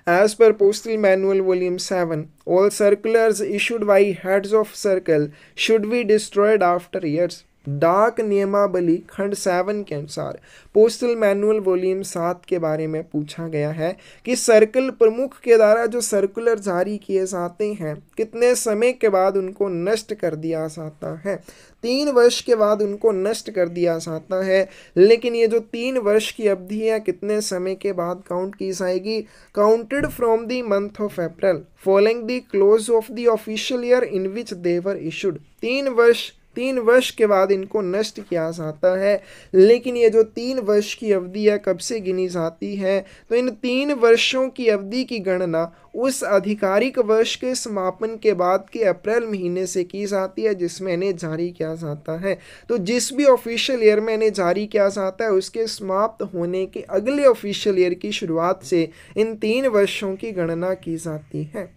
Speaker 1: As per Postal Manual Volume 7, all circulars issued by heads of circle should be destroyed after years. डाक नियमावली खंड 7 के अनुसार पोस्टल मैनुअल वॉल्यूम 7 के बारे में पूछा गया है कि सर्कल प्रमुख के द्वारा जो सर्कुलर जारी किए जाते हैं कितने समय के बाद उनको नष्ट कर दिया जाता है। 3 वर्ष के बाद उनको नष्ट कर दिया जाता है, लेकिन ये जो 3 वर्ष की अवधि है कितने समय के बाद काउंट की जाएगी? Counted from the month of April following the close of the official year in which they were issued. 3 वर्ष के बाद इनको नष्ट किया जाता है, लेकिन ये जो 3 वर्ष की अवधि है कब से गिनी जाती है? तो इन 3 वर्षों की अवधि की गणना उस आधिकारिक वर्ष के समापन के बाद के अप्रैल महीने से की जाती है जिसमें इन्हें जारी किया जाता है। तो जिस भी ऑफिशियल ईयर में इन्हें जारी किया जाता है उसके समाप्त होने के अगले ऑफिशियल ईयर की शुरुआत से इन 3 वर्षों की गणना की जाती है।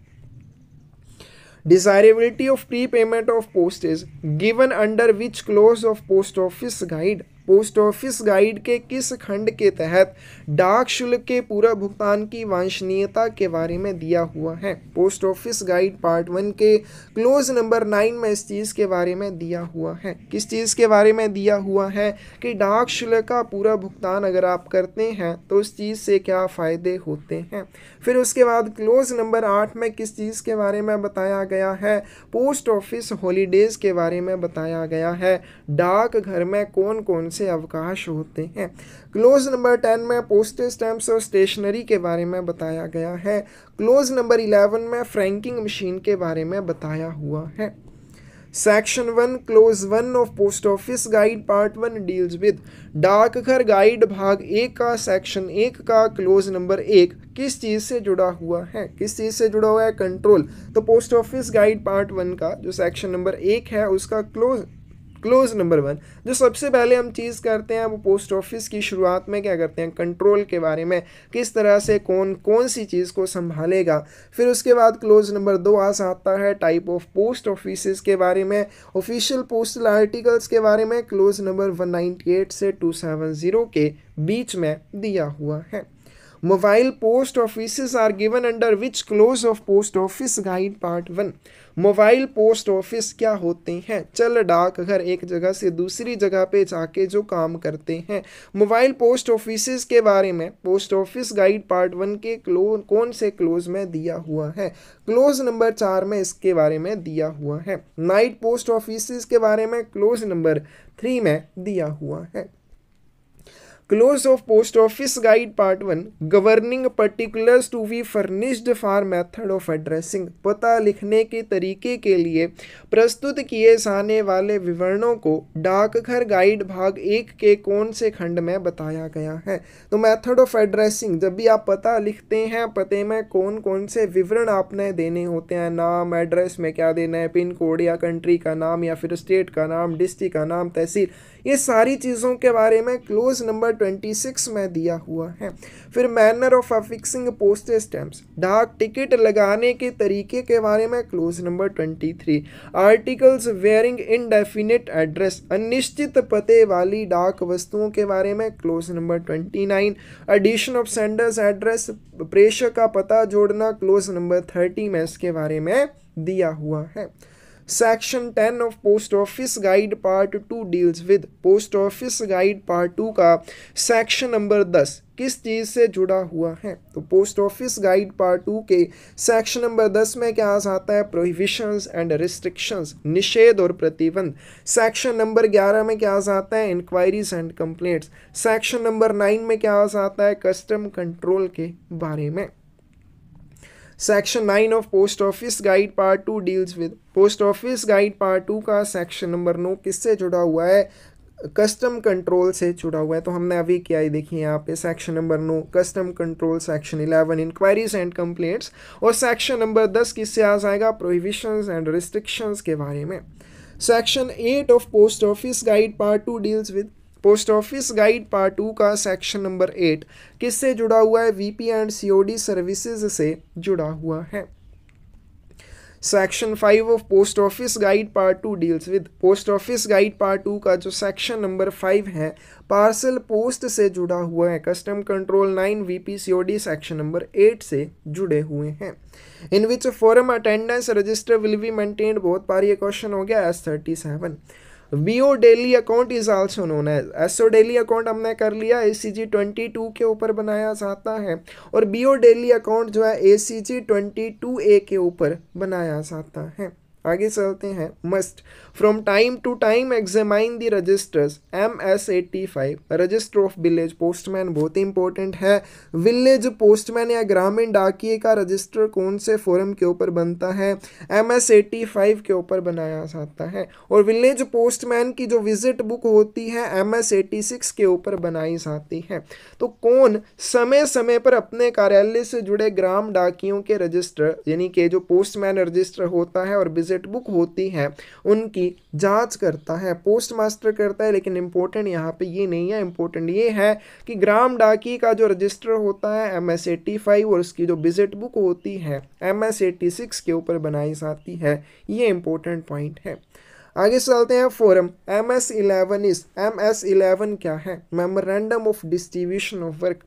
Speaker 1: Desirability of prepayment of post is given under which clause of post office guide? Post office guide के किस खंड के तहत डाक शुल्क के पूरा भुगतान की वांछनीयता के बारे में दिया हुआ है? पोस्ट ऑफिस गाइड पार्ट 1 के क्लोज नंबर 9 में इस चीज़ के बारे में दिया हुआ है। किस चीज़ के बारे में दिया हुआ है कि डाक शुल्क का पूरा भुगतान अगर आप करते हैं तो उस चीज़ से क्या फ़ायदे होते हैं। फिर उसके बाद क्लोज नंबर 8 में किस चीज़ के बारे में बताया गया है? पोस्ट ऑफिस हॉलीडेज़ के बारे में बताया गया है। डाक घर में कौन कौन से अवकाश होते हैं। क्लोज नंबर 10 में पोस्टेज स्टैम्प्स और स्टेशनरी के बारे में बताया गया है। क्लोज नंबर 11 में फ्रैंकिंग मशीन के बारे में बताया हुआ है। Section 1 close 1 of post office guide part 1 deals with डाकघर गाइड भाग 1 का सेक्शन 1 का क्लोज नंबर 1 किस चीज़ से जुड़ा हुआ है? किस चीज़ से जुड़ा हुआ है? कंट्रोल। तो पोस्ट ऑफिस गाइड पार्ट 1 का जो सेक्शन नंबर 1 है उसका क्लोज नंबर 1 जो सबसे पहले हम चीज़ करते हैं वो पोस्ट ऑफिस की शुरुआत में क्या करते हैं? कंट्रोल के बारे में, किस तरह से कौन सी चीज़ को संभालेगा। फिर उसके बाद क्लोज नंबर 2 आता है टाइप ऑफ पोस्ट ऑफिस के बारे में, ऑफिशियल पोस्टल आर्टिकल्स के बारे में। क्लोज नंबर 198 से 270 के बीच में दिया हुआ है। Mobile post office are given under which clause of post office guide part 1? Mobile post office क्या होते हैं? चल डाकघर एक जगह से दूसरी जगह पे जाके जो काम करते हैं। मोबाइल पोस्ट ऑफिस के बारे में पोस्ट ऑफिस गाइड पार्ट 1 के कौन से क्लोज में दिया हुआ है? क्लोज नंबर 4 में इसके बारे में दिया हुआ है। नाइट पोस्ट ऑफिस के बारे में क्लोज नंबर 3 में दिया हुआ है। Clause of post office guide part 1 governing particulars to be furnished for method of addressing. पता लिखने के तरीके के लिए प्रस्तुत किए जाने वाले विवरणों को डाकघर गाइड भाग 1 के कौन से खंड में बताया गया है? तो मेथड ऑफ एड्रेसिंग, जब भी आप पता लिखते हैं पते में कौन कौन से विवरण आपने देने होते हैं। नाम, एड्रेस में क्या देना है, पिन कोड या कंट्री का नाम या फिर स्टेट का नाम, डिस्ट्रिक्ट का नाम, तहसील, ये सारी चीज़ों के बारे में क्लोज नंबर 26 में दिया हुआ है। फिर manner of affixing postage stamps, डाक टिकट लगाने के तरीके के बारे में clause number 23। Articles bearing indefinite address, अनिश्चित पते वाली डाक वस्तुओं के बारे में clause number 29। Addition of sender's address, प्रेषक का पता जोड़ना, क्लोज नंबर 30 में इसके बारे में दिया हुआ है। Section 10 of post office guide part 2 deals with post office guide part 2 का सेक्शन नंबर 10 किस चीज़ से जुड़ा हुआ है? तो पोस्ट ऑफिस गाइड पार्ट 2 के सेक्शन नंबर 10 में क्या आता है? प्रोहिबिशंस एंड रिस्ट्रिक्शंस, निषेध और प्रतिबंध। सेक्शन नंबर 11 में क्या आता है? Inquiries and complaints. Section number 9 में क्या आता है? कस्टम कंट्रोल के बारे में। Section 9 of post office guide part 2 deals with post office guide part 2 का सेक्शन नंबर 9 किससे जुड़ा हुआ है? कस्टम कंट्रोल से जुड़ा हुआ है। तो हमने अभी क्या ही देखिए यहाँ पे section number 9 custom control, section 11 inquiries and complaints, और सेक्शन नंबर 10 किससे आ जाएगा? प्रोहिबिशंस एंड रिस्ट्रिक्शंस के बारे में। Section 8 of post office guide part 2 deals with post office guide part 2 का सेक्शन नंबर 8 किससे जुड़ा हुआ है? वीपी एंड सीओडी सर्विसेज से जुड़ा हुआ है। Section 5 of post office guide part 2 deals with, post office guide part 2 का जो सेक्शन नंबर 5 है पार्सल पोस्ट से जुड़ा हुआ है। Custom control 9 VPCOD section number 8 से जुड़े हुए हैं। In which form attendance register will be maintained, बहुत बार ये क्वेश्चन हो गया। S37 BO daily account is also known as, SO daily account हमने कर लिया, ACG 22 के ऊपर बनाया जाता है और BO डेली अकाउंट जो है ACG 22A के ऊपर बनाया जाता है। आगे चलते हैं। Must from time to time examine the registers MS85 register of village postman, बहुत ही इंपॉर्टेंट है। विलेज पोस्टमैन या ग्रामीण डाकिए का रजिस्टर कौन से फोरम के ऊपर बनता है? MS85 के ऊपर बनाया जाता है। और विलेज पोस्टमैन की जो विजिट बुक होती है MS86 के ऊपर बनाई जाती है। तो कौन समय समय पर अपने कार्यालय से जुड़े ग्राम डाकियों के रजिस्टर यानी कि जो पोस्टमैन रजिस्टर होता है और विजिट बुक होती है उनकी जांच करता है? पोस्ट मास्टर करता है। लेकिन इंपॉर्टेंट यहाँ पे ये नहीं है, इंपॉर्टेंट ये है कि ग्राम डाकी का जो रजिस्टर होता है MS85 और उसकी जो विजिट बुक होती है MS86 के ऊपर बनाई जाती है। ये इंपॉर्टेंट पॉइंट है। आगे चलते हैं। फोरम MS11 क्या है? Memorandum of distribution of work.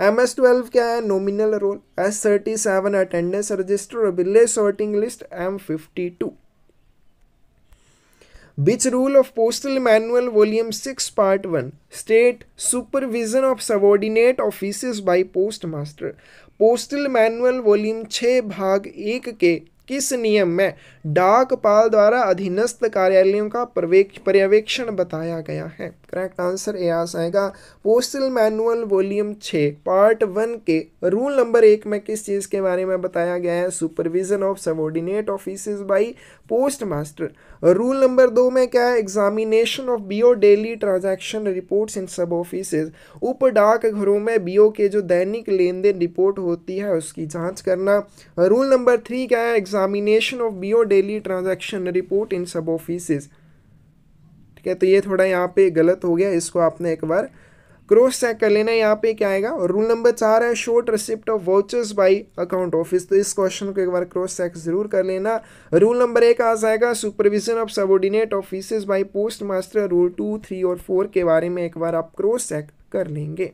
Speaker 1: MS12 क्या है? Nominal roll. S37 attendance register और village sorting list M52। Which rule of postal manual volume 6 part 1 state supervision of subordinate offices by postmaster? Postal manual volume 6 भाग 1 के किस नियम में डाकपाल द्वारा अधीनस्थ कार्यालयों का पर्यवेक्षण बताया गया है? करेक्ट आंसर ए आ जाएगा। पोस्टल मैनुअल वॉल्यूम 6 पार्ट 1 के रूल नंबर 1 में किस चीज़ के बारे में बताया गया है? Supervision of subordinate offices bye post master. Rule number 2 में क्या है? Examination of BO daily transaction reports in सब ऑफिसेज। उप डाक घरों में BO के जो दैनिक लेन देन रिपोर्ट होती है उसकी जांच करना। रूल नंबर 3 क्या है? Examination of BO daily transaction report इन सब ऑफिसेज। ठीक है, तो ये थोड़ा यहाँ पे गलत हो गया, इसको आपने एक बार क्रॉस चेक कर लेना। यहाँ पे क्या आएगा? और रूल नंबर 4 है short receipt of vouchers bye account office. तो इस क्वेश्चन को एक बार क्रॉस चेक जरूर कर लेना। रूल नंबर 1 आ जाएगा supervision of subordinate offices bye post master. Rule 2, 3 और 4 के बारे में एक बार आप क्रॉस चेक कर लेंगे।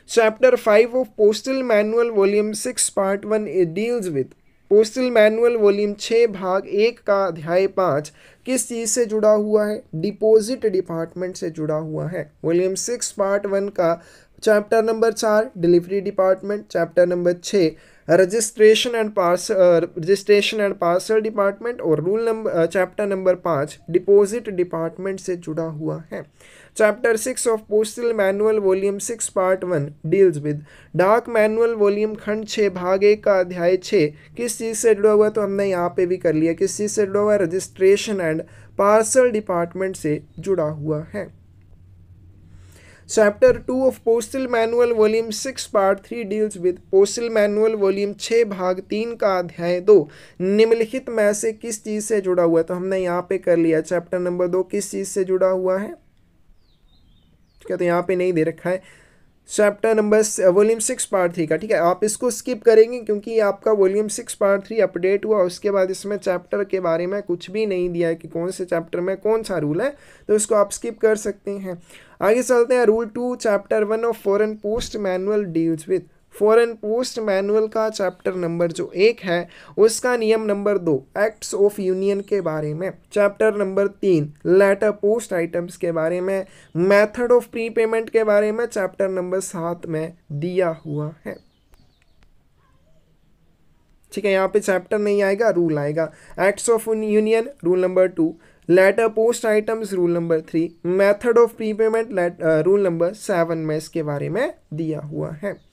Speaker 1: Chapter 5 of postal manual volume 6 part 1 deals with, postal manual volume 6 भाग 1 का अध्याय 5 किस चीज़ से जुड़ा हुआ है? डिपॉजिट डिपार्टमेंट से जुड़ा हुआ है। वॉल्यूम 6 पार्ट 1 का chapter number 4 delivery department, chapter number 6 registration and parcel department और rule number chapter number 5 deposit department से जुड़ा हुआ है। Chapter 6 of postal manual volume 6 part 1 deals with, डाक मैनुअल वॉल्यूम खंड 6 भाग 1 का अध्याय 6 किस चीज़ से जुड़ा हुआ? तो हमने यहाँ पे भी कर लिया। किस चीज़ से जुड़ा हुआ है? रजिस्ट्रेशन एंड पार्सल डिपार्टमेंट से जुड़ा हुआ है। Chapter 2 of postal manual volume 6 part 3 deals with, postal manual volume 6 भाग 3 का अध्याय 2 निम्नलिखित में से किस चीज़ से जुड़ा हुआ है? तो हमने यहाँ पे कर लिया। चैप्टर नंबर 2 किस चीज़ से जुड़ा हुआ है? ठीक है, तो यहाँ पे नहीं दे रखा है। चैप्टर नंबर वॉल्यूम 6 पार्ट 3 का। ठीक है, आप इसको स्किप करेंगे क्योंकि ये आपका वॉल्यूम 6 पार्ट 3 अपडेट हुआ, उसके बाद इसमें चैप्टर के बारे में कुछ भी नहीं दिया है कि कौन से चैप्टर में कौन सा रूल है, तो इसको आप स्किप कर सकते हैं। आगे चलते हैं। Rule 2 chapter 1 of foreign post manual deals with, foreign post manual का चैप्टर नंबर जो 1 है उसका नियम नंबर 2 एक्ट्स ऑफ यूनियन के बारे में, chapter number 3 letter post items के बारे में, मेथड ऑफ प्री पेमेंट के बारे में चैप्टर नंबर 7 में दिया हुआ है। ठीक है, यहाँ पे चैप्टर नहीं आएगा, रूल आएगा। Acts of union rule number 2, letter post items rule number 3, method of prepayment rule number 7 में इसके बारे में दिया हुआ है।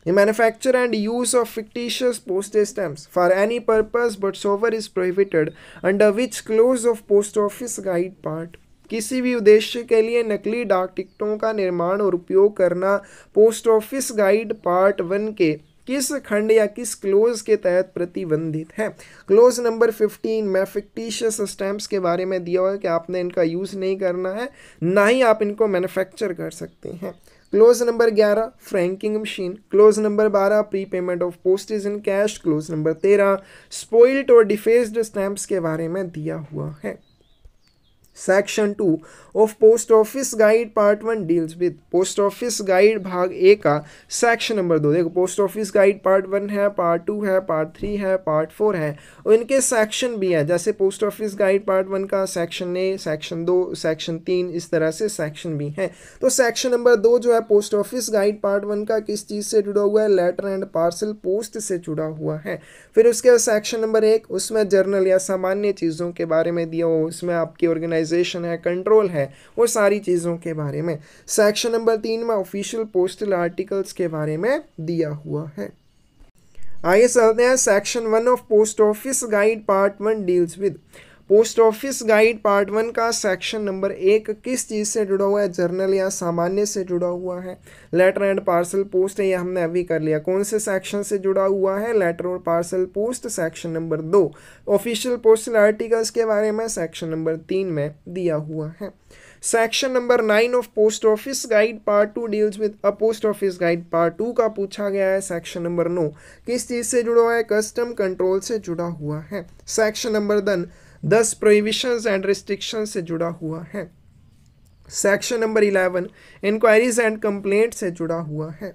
Speaker 1: The manufacture and use of fictitious postage stamps for any purpose whatsoever is prohibited under which clause of post office guide part, किसी भी उद्देश्य के लिए नकली डाक टिकटों का निर्माण और उपयोग करना पोस्ट ऑफिस गाइड पार्ट 1 के किस खंड या किस क्लोज के तहत प्रतिबंधित है? क्लोज नंबर 15 में फिक्टिशियस स्टैम्प्स के बारे में दिया हुआ है कि आपने इनका यूज़ नहीं करना है, ना ही आप इनको मैन्युफैक्चर कर सकते हैं। Clause number 11 franking machine. Close number 12 pre payment of postage in cash. Close number 13 spoiled और डिफेस्ड स्टैंप्स के बारे में दिया हुआ है। Section 2 of post office guide part 1 deals with post office guide भाग ए का सेक्शन नंबर 2। देखो पोस्ट ऑफिस गाइड पार्ट 1 है, पार्ट 2 है, पार्ट 3 है, पार्ट 4 है और इनके सेक्शन भी है। जैसे पोस्ट ऑफिस गाइड पार्ट 1 का सेक्शन ए, सेक्शन 2, सेक्शन 3, इस तरह से सेक्शन भी है। तो सेक्शन नंबर 2 जो है पोस्ट ऑफिस गाइड पार्ट 1 का किस चीज़ से जुड़ा हुआ है? लेटर एंड पार्सल पोस्ट से जुड़ा हुआ है। फिर उसके बाद सेक्शन नंबर 1 उसमें जर्नल या सामान्य चीज़ों के बारे में दिया हुआ, उसमें आपकी ऑर्गेनाइजेशन है, कंट्रोल है, वो सारी चीज़ों के बारे में। सेक्शन नंबर 3 में ऑफिशियल पोस्टल आर्टिकल्स के बारे में दिया हुआ है। आइए चलते हैं section 1 of post office guide part 1 deals with post office guide part 1 का सेक्शन नंबर 1 किस चीज़ से जुड़ा हुआ है? जर्नल या सामान्य से जुड़ा हुआ है। लेटर एंड पार्सल पोस्ट है, ये हमने अभी कर लिया। कौन से सेक्शन से जुड़ा हुआ है? लेटर और parcel post section number 2। Official postal articles के बारे में सेक्शन नंबर 3 में दिया हुआ है। Section number 9 of post office guide part 2 deals with a post office guide part 2 का पूछा गया है। सेक्शन नंबर 9 किस चीज़ से जुड़ा हुआ है? कस्टम कंट्रोल से जुड़ा हुआ है। Section number 10 prohibitions and restriction से जुड़ा हुआ है। Section number 11 inquiries and complaint से जुड़ा हुआ है।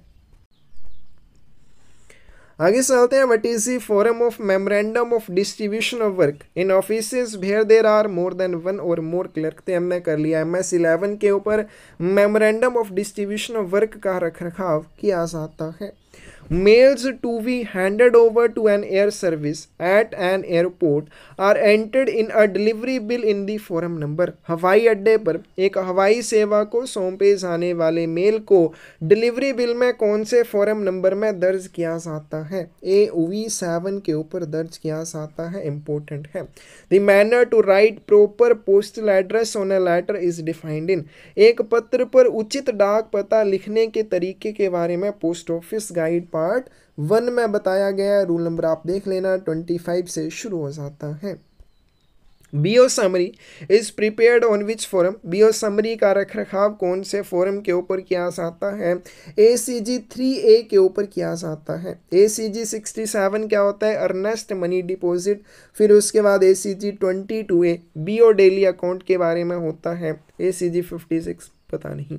Speaker 1: आगे चलते हैं। What is the form of memorandum of distribution of work in offices where there are more than one और मोर क्लर्क? तो हमने कर लिया। MS 11 के ऊपर memorandum of distribution of work का रखरखाव किया जाता है। Mails to be handed over to an air service at an airport are entered in a delivery bill in the forum number। हवाई अड्डे पर एक हवाई सेवा को सौंपे जाने वाले मेल को डिलीवरी बिल में कौन से फोरम नंबर में दर्ज किया जाता है? AOV 7 के ऊपर दर्ज किया जाता है। इंपॉर्टेंट है। The manner to write proper postal address on a letter is defined in एक पत्र पर उचित डाक पता लिखने के तरीके के बारे में पोस्ट ऑफिस गाइड पार्ट 1 में बताया गया। रूल नंबर आप देख लेना 25 से शुरू हो जाता है। BO summary is prepared on which forum? BO summary का रखरखाव कौन से फोरम के ऊपर किया जाता है? ACG 3A के ऊपर किया जाता है। ACG 67 क्या होता है? Earnest money deposit. फिर उसके बाद ACG 22A BO daily account के बारे में होता है। ACG 56 पता नहीं।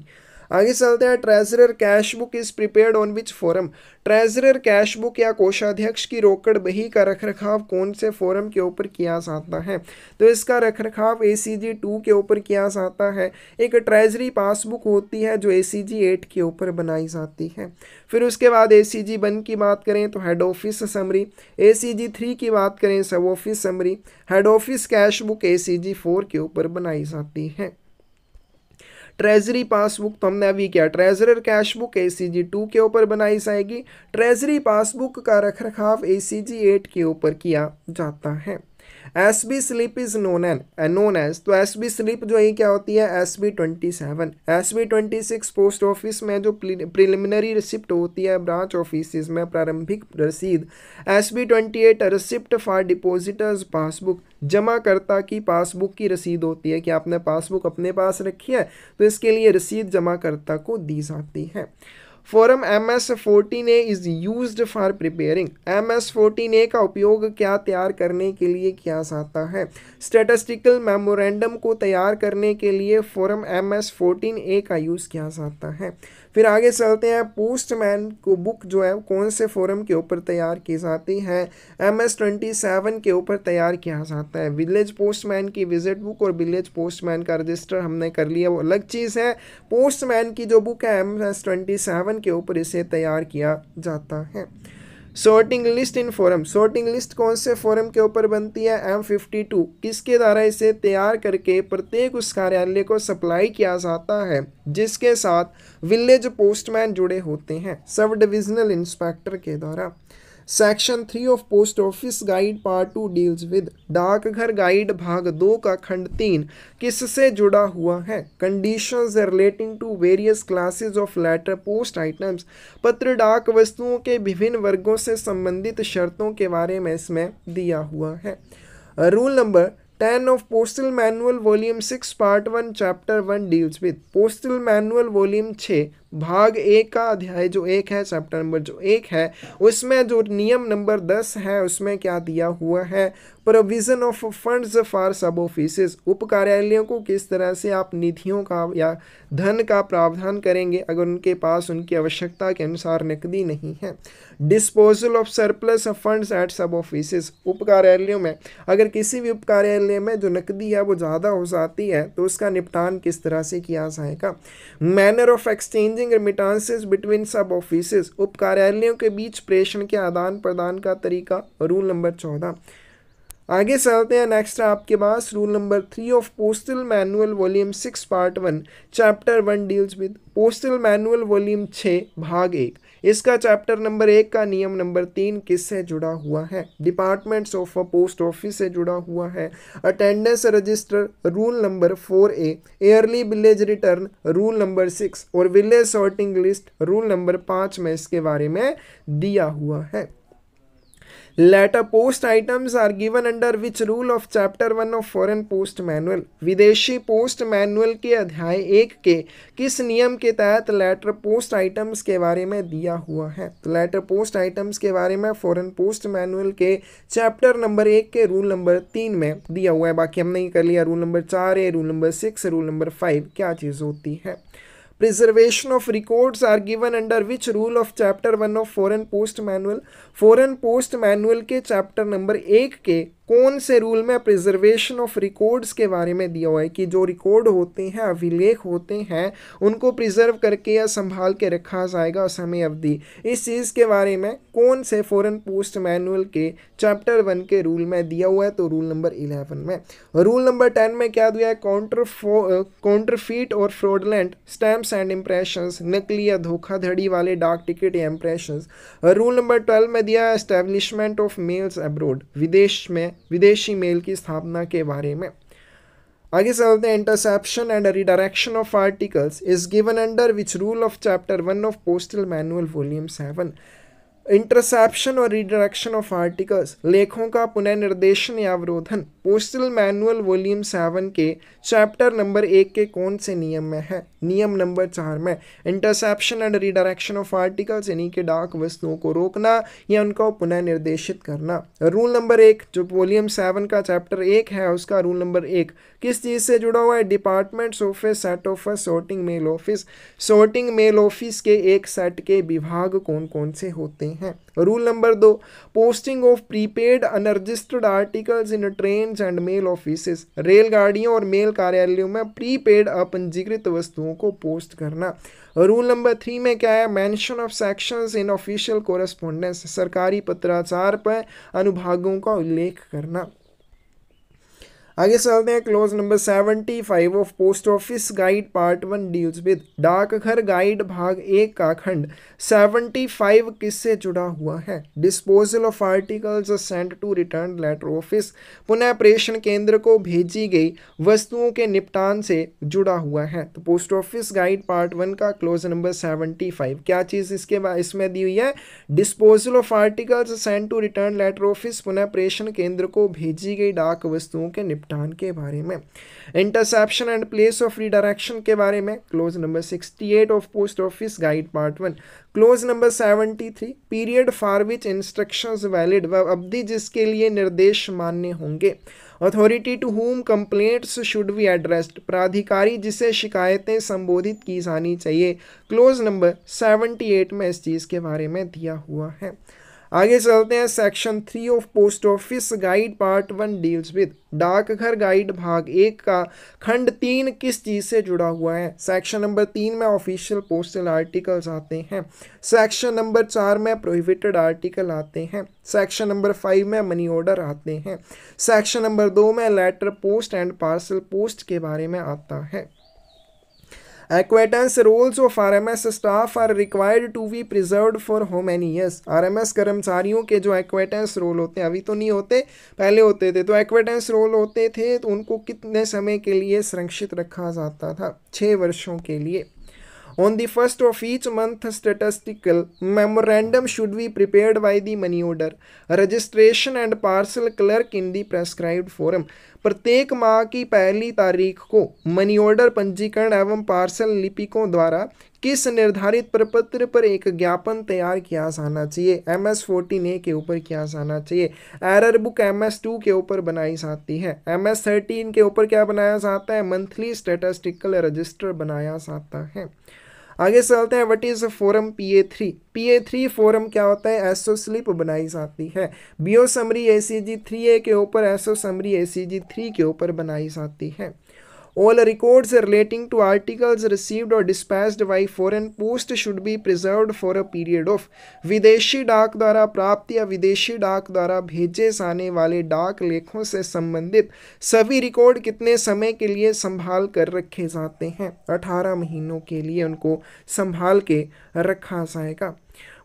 Speaker 1: आगे चलते हैं। Treasurer cash book is prepared on which forum? Treasurer cash book या कोषाध्यक्ष की रोकड़ बही का रखरखाव कौन से फोरम के ऊपर किया जाता है? तो इसका रखरखाव ACG 2 के ऊपर किया जाता है। एक ट्रेजरी पासबुक होती है जो ACG 8 के ऊपर बनाई जाती है। फिर उसके बाद ACG 1 की बात करें तो हेड ऑफिस समरी। ACG 3 की बात करें सब office summary. Head office cash book ACG 4 के ऊपर बनाई जाती है। ट्रेजरी पासबुक तो हमने अभी किया। ट्रेजरर कैश बुक ACG 2 के ऊपर बनाई जाएगी। ट्रेजरी पासबुक का रखरखाव ACG 8 के ऊपर किया जाता है। SB slip is known as तो SB स्लिप जो है क्या होती है? SB 27। SB 26 पोस्ट ऑफिस में जो प्रिलिमिनरी रिसिप्ट होती है ब्रांच ऑफिस में प्रारंभिक रसीद। SB 28 receipt for depositors passbook जमाकर्ता की पासबुक की रसीद होती है कि आपने पासबुक अपने पास रखी है तो इसके लिए रसीद जमाकर्ता को दी जाती है। Form MS 14A is used for preparing. MS 14A का उपयोग क्या तैयार करने के लिए किया जाता है? स्टैटिस्टिकल मेमोरेंडम को तैयार करने के लिए फॉर्म MS 14A का यूज़ किया जाता है। फिर आगे चलते हैं। पोस्टमैन को बुक जो है कौन से फोरम के ऊपर तैयार की जाती है? MS 27 के ऊपर तैयार किया जाता है। विलेज पोस्टमैन की विजिट बुक और विलेज पोस्टमैन का रजिस्टर हमने कर लिया, वो अलग चीज़ है। पोस्टमैन की जो बुक है MS 27 के ऊपर इसे तैयार किया जाता है। सॉर्टिंग लिस्ट इन फोरम। सॉर्टिंग लिस्ट कौन से फोरम के ऊपर बनती है? M52 किसके द्वारा इसे तैयार करके प्रत्येक उस कार्यालय को सप्लाई किया जाता है जिसके साथ विलेज पोस्टमैन जुड़े होते हैं? सब डिविजनल इंस्पेक्टर के द्वारा। Section 3 of post office guide part 2 deals with डाकघर गाइड भाग 2 का खंड 3 किससे जुड़ा हुआ है? Conditions relating to various classes of letter post items. पत्र डाक वस्तुओं के विभिन्न वर्गों से संबंधित शर्तों के बारे में इसमें दिया हुआ है। Rule number 10 of postal manual volume 6 part 1 chapter 1 deals with postal manual volume 6 भाग 1 का अध्याय जो 1 है, चैप्टर नंबर जो 1 है, उसमें जो नियम नंबर 10 है उसमें क्या दिया हुआ है, प्रोविजन ऑफ फंड्स फॉर सब ऑफिसेज, उप कार्यालयों को किस तरह से आप निधियों का या धन का प्रावधान करेंगे अगर उनके पास उनकी आवश्यकता के अनुसार नकदी नहीं है। Disposal of surplus of funds at sub offices, उप कार्यालयों में अगर किसी भी उप कार्यालय में जो नकदी है वो ज़्यादा हो जाती है तो उसका निपटान किस तरह से किया जाएगा। मैनर ऑफ एक्सचेंजिंग रेमिटांसेस बिटवीन सब ऑफिसेज, उप कार्यालयों के बीच प्रेषण के आदान प्रदान का तरीका, रूल नंबर 14। आगे चलते हैं, नेक्स्ट आपके पास rule number 3 of postal manual volume 6 part 1 chapter 1 deals with postal manual volume 6 भाग 1। इसका चैप्टर नंबर 1 का नियम नंबर 3 किससे जुड़ा हुआ है, डिपार्टमेंट्स ऑफ पोस्ट ऑफिस से जुड़ा हुआ है। Attendance register rule number 4A, yearly village return rule number 6 और village sorting list rule number 5 में इसके बारे में दिया हुआ है। Letter post items are given under which rule of chapter 1 of foreign post manual, विदेशी पोस्ट मैनुअल के अध्याय 1 के किस नियम के तहत लेटर पोस्ट आइटम्स के बारे में दिया हुआ है। तो लेटर पोस्ट आइटम्स के बारे में फॉरेन पोस्ट मैनुअल के चैप्टर नंबर 1 के रूल नंबर 3 में दिया हुआ है। बाकी हमने कर लिया रूल नंबर 4 है, रूल नंबर 6, रूल नंबर 5 क्या चीज़ होती है। Preservation of records are given under which rule of chapter 1 of foreign post manual, foreign post manual के चैप्टर नंबर 1 के कौन से रूल में प्रिजर्वेशन ऑफ रिकॉर्ड्स के बारे में दिया हुआ है कि जो रिकॉर्ड होते हैं, अभिलेख होते हैं, उनको प्रिजर्व करके या संभाल के रखा जाएगा समय अवधि। इस चीज़ के बारे में कौन से फॉरेन पोस्ट मैनुअल के चैप्टर 1 के रूल में दिया हुआ है, तो रूल नंबर 11 में। रूल नंबर 10 में क्या दिया है, काउंटरफीट और फ्रॉडलेंट स्टैम्प्स एंड इम्प्रेशंस, नकली या धोखाधड़ी वाले डाक टिकट या इम्प्रेशंस। रूल नंबर 12 में दिया है एस्टेब्लिशमेंट ऑफ मेल्स अब्रोड, विदेश में विदेशी मेल की स्थापना के बारे में। आगे चलते हैं, interception and redirection of articles is given under which rule of chapter 1 of postal manual volume 7। Interception और रिडायरेक्शन ऑफ आर्टिकल्स, लेखों का पुनर्निर्देशन या अवरोधन पोस्टल मैनुअल वॉल्यूम 7 के चैप्टर नंबर 1 के कौन से नियम में है, नियम नंबर 4 में। Interception and redirection of articles यानी कि डाक वस्तुओं को रोकना या उनको पुनर्निर्देशित करना। रूल नंबर 1 जो वॉल्यूम 7 का चैप्टर 1 है उसका रूल नंबर 1 किस चीज़ से जुड़ा हुआ है, departments of a set of a sorting mail office, sorting mail office के एक सेट के विभाग कौन कौन से होते हैं। Rule number 2 posting of prepaid unregistered articles in train and mail offices, रेलगाड़ियों और मेल कार्यालयों में प्रीपेड अपंजीकृत वस्तुओं को पोस्ट करना। रूल नंबर 3 में क्या है, mention of sections in official correspondence, सरकारी पत्राचार पर अनुभागों का उल्लेख करना। आगे चलते हैं, clause number 75 of post office guide part 1 deals with, डाकघर गाइड भाग 1 का खंड 75 किससे जुड़ा हुआ है, disposal of articles sent to return letter office, पुनः प्रेषण केंद्र को भेजी गई वस्तुओं के निपटान से जुड़ा हुआ है। तो पोस्ट ऑफिस गाइड पार्ट 1 का क्लोज नंबर 75 क्या चीज़ इसके बाद इसमें दी हुई है, disposal of articles sent to return letter office, पुनः प्रेषण केंद्र को भेजी गई डाक वस्तुओं के निपटान के बारे में। Interception and place of redirection के बारे में clause number 68 of post office guide part 1। Clause number 73 period for which instructions valid, व अवधि जिसके लिए निर्देश मान्य होंगे। Authority to whom complaints should be addressed, प्राधिकारी जिसे शिकायतें संबोधित की जानी चाहिए। क्लोज नंबर 78 में इस चीज़ के बारे में दिया हुआ है। आगे चलते हैं, section 3 of post office guide part 1 deals with, डाकघर गाइड भाग 1 का खंड 3 किस चीज़ से जुड़ा हुआ है। सेक्शन नंबर 3 में ऑफिशियल पोस्टल आर्टिकल्स आते हैं, सेक्शन नंबर 4 में प्रोहिबिटेड आर्टिकल आते हैं, सेक्शन नंबर 5 में मनी ऑर्डर आते हैं, सेक्शन नंबर 2 में letter post and parcel post के बारे में आता है। Acquaintance roles of RMS staff are required to be preserved for how many years? RMS कर्मचारियों के जो एक्वेटेंस रोल होते हैं, अभी तो नहीं होते, पहले होते थे, तो एक्वेटेंस रोल होते थे तो उनको कितने समय के लिए संरक्षित रखा जाता था, 6 वर्षों के लिए। On the first of each month, statistical memorandum should be prepared by the money order, registration and parcel clerk in the prescribed forum. प्रत्येक माह की पहली तारीख को मनी ऑर्डर पंजीकरण एवं पार्सल लिपिकों द्वारा किस निर्धारित प्रपत्र पर एक ज्ञापन तैयार किया जाना चाहिए? MS14A के ऊपर किया जाना चाहिए। एरर बुक MS2 के ऊपर बनाई जाती है। MS13 के ऊपर क्या बनाया जाता है? मंथली स्टैटिस्टिकल रजिस्टर बनाया जाता है। आगे चलते हैं। What is forum PA3? PA3 forum क्या होता है? एसओ स्लिप बनाई जाती है। बीओ समरी ACG 3A के ऊपर एसओ समरी ACG 3 के ऊपर बनाई जाती है। All records relating to articles received or dispatched by foreign post should be preserved for a period of। विदेशी डाक द्वारा प्राप्त या विदेशी डाक द्वारा भेजे जाने वाले डाक लेखों से संबंधित सभी रिकॉर्ड कितने समय के लिए संभाल कर रखे जाते हैं? 18 महीनों के लिए उनको संभाल के रखा जाएगा।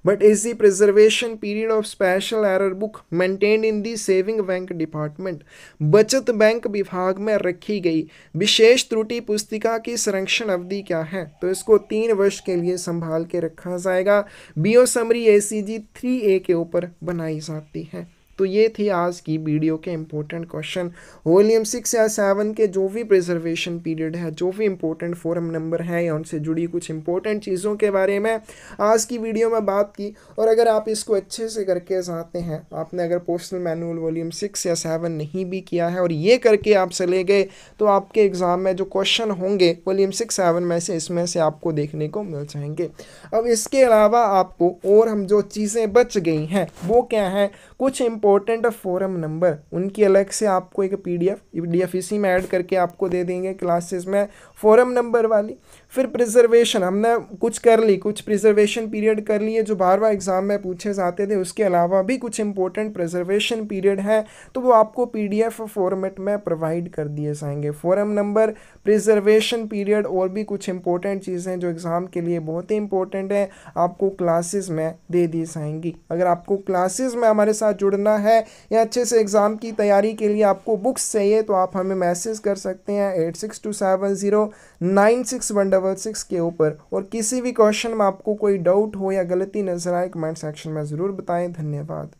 Speaker 1: But is the preservation period of special error book maintained in the saving bank department? बचत बैंक विभाग में रखी गई विशेष त्रुटि पुस्तिका की संरक्षण अवधि क्या है? तो इसको 3 वर्ष के लिए संभाल के रखा जाएगा। बीओ समरी ACG 3A के ऊपर बनाई जाती है। तो ये थी आज की वीडियो के इंपॉर्टेंट क्वेश्चन। वॉल्यूम 6 या 7 के जो भी प्रिजर्वेशन पीरियड है, जो भी इंपॉर्टेंट फोरम नंबर है या उनसे जुड़ी कुछ इंपॉर्टेंट चीज़ों के बारे में आज की वीडियो में बात की। और अगर आप इसको अच्छे से करके चाहते हैं, आपने अगर पर्सनल मैनुअल वॉल्यूम 6 या 7 नहीं भी किया है और ये करके आप चले गए, तो आपके एग्ज़ाम में जो क्वेश्चन होंगे वॉल्यूम 6-7 में से, इसमें से आपको देखने को मिल जाएंगे। अब इसके अलावा आपको और हम जो चीज़ें बच गई हैं वो क्या है? कुछ इंपॉर्टेंट फोरम नंबर, उनकी अलग से आपको एक पीडीएफ इसी में ऐड करके आपको दे देंगे क्लासेस में, फोरम नंबर वाली। फिर प्रिजर्वेशन हमने कुछ कर ली, कुछ प्रिजर्वेशन पीरियड कर लिए जो बार बार एग्जाम में पूछे जाते थे। उसके अलावा भी कुछ इंपॉर्टेंट प्रिजर्वेशन पीरियड हैं, तो वो आपको पीडीएफ फॉर्मेट में प्रोवाइड कर दिए जाएंगे। फोरम नंबर, प्रिजर्वेशन पीरियड और भी कुछ इंपॉर्टेंट चीज़ें जो एग्ज़ाम के लिए बहुत ही इंपॉर्टेंट है, आपको क्लासेस में दे दी जाएंगी। अगर आपको क्लासेस में हमारे साथ जुड़ना है या अच्छे से एग्ज़ाम की तैयारी के लिए आपको बुक्स चाहिए, तो आप हमें मैसेज कर सकते हैं 8627096166 के ऊपर। और किसी भी क्वेश्चन में आपको कोई डाउट हो या गलती नजर आए, कमेंट सेक्शन में ज़रूर बताएं। धन्यवाद।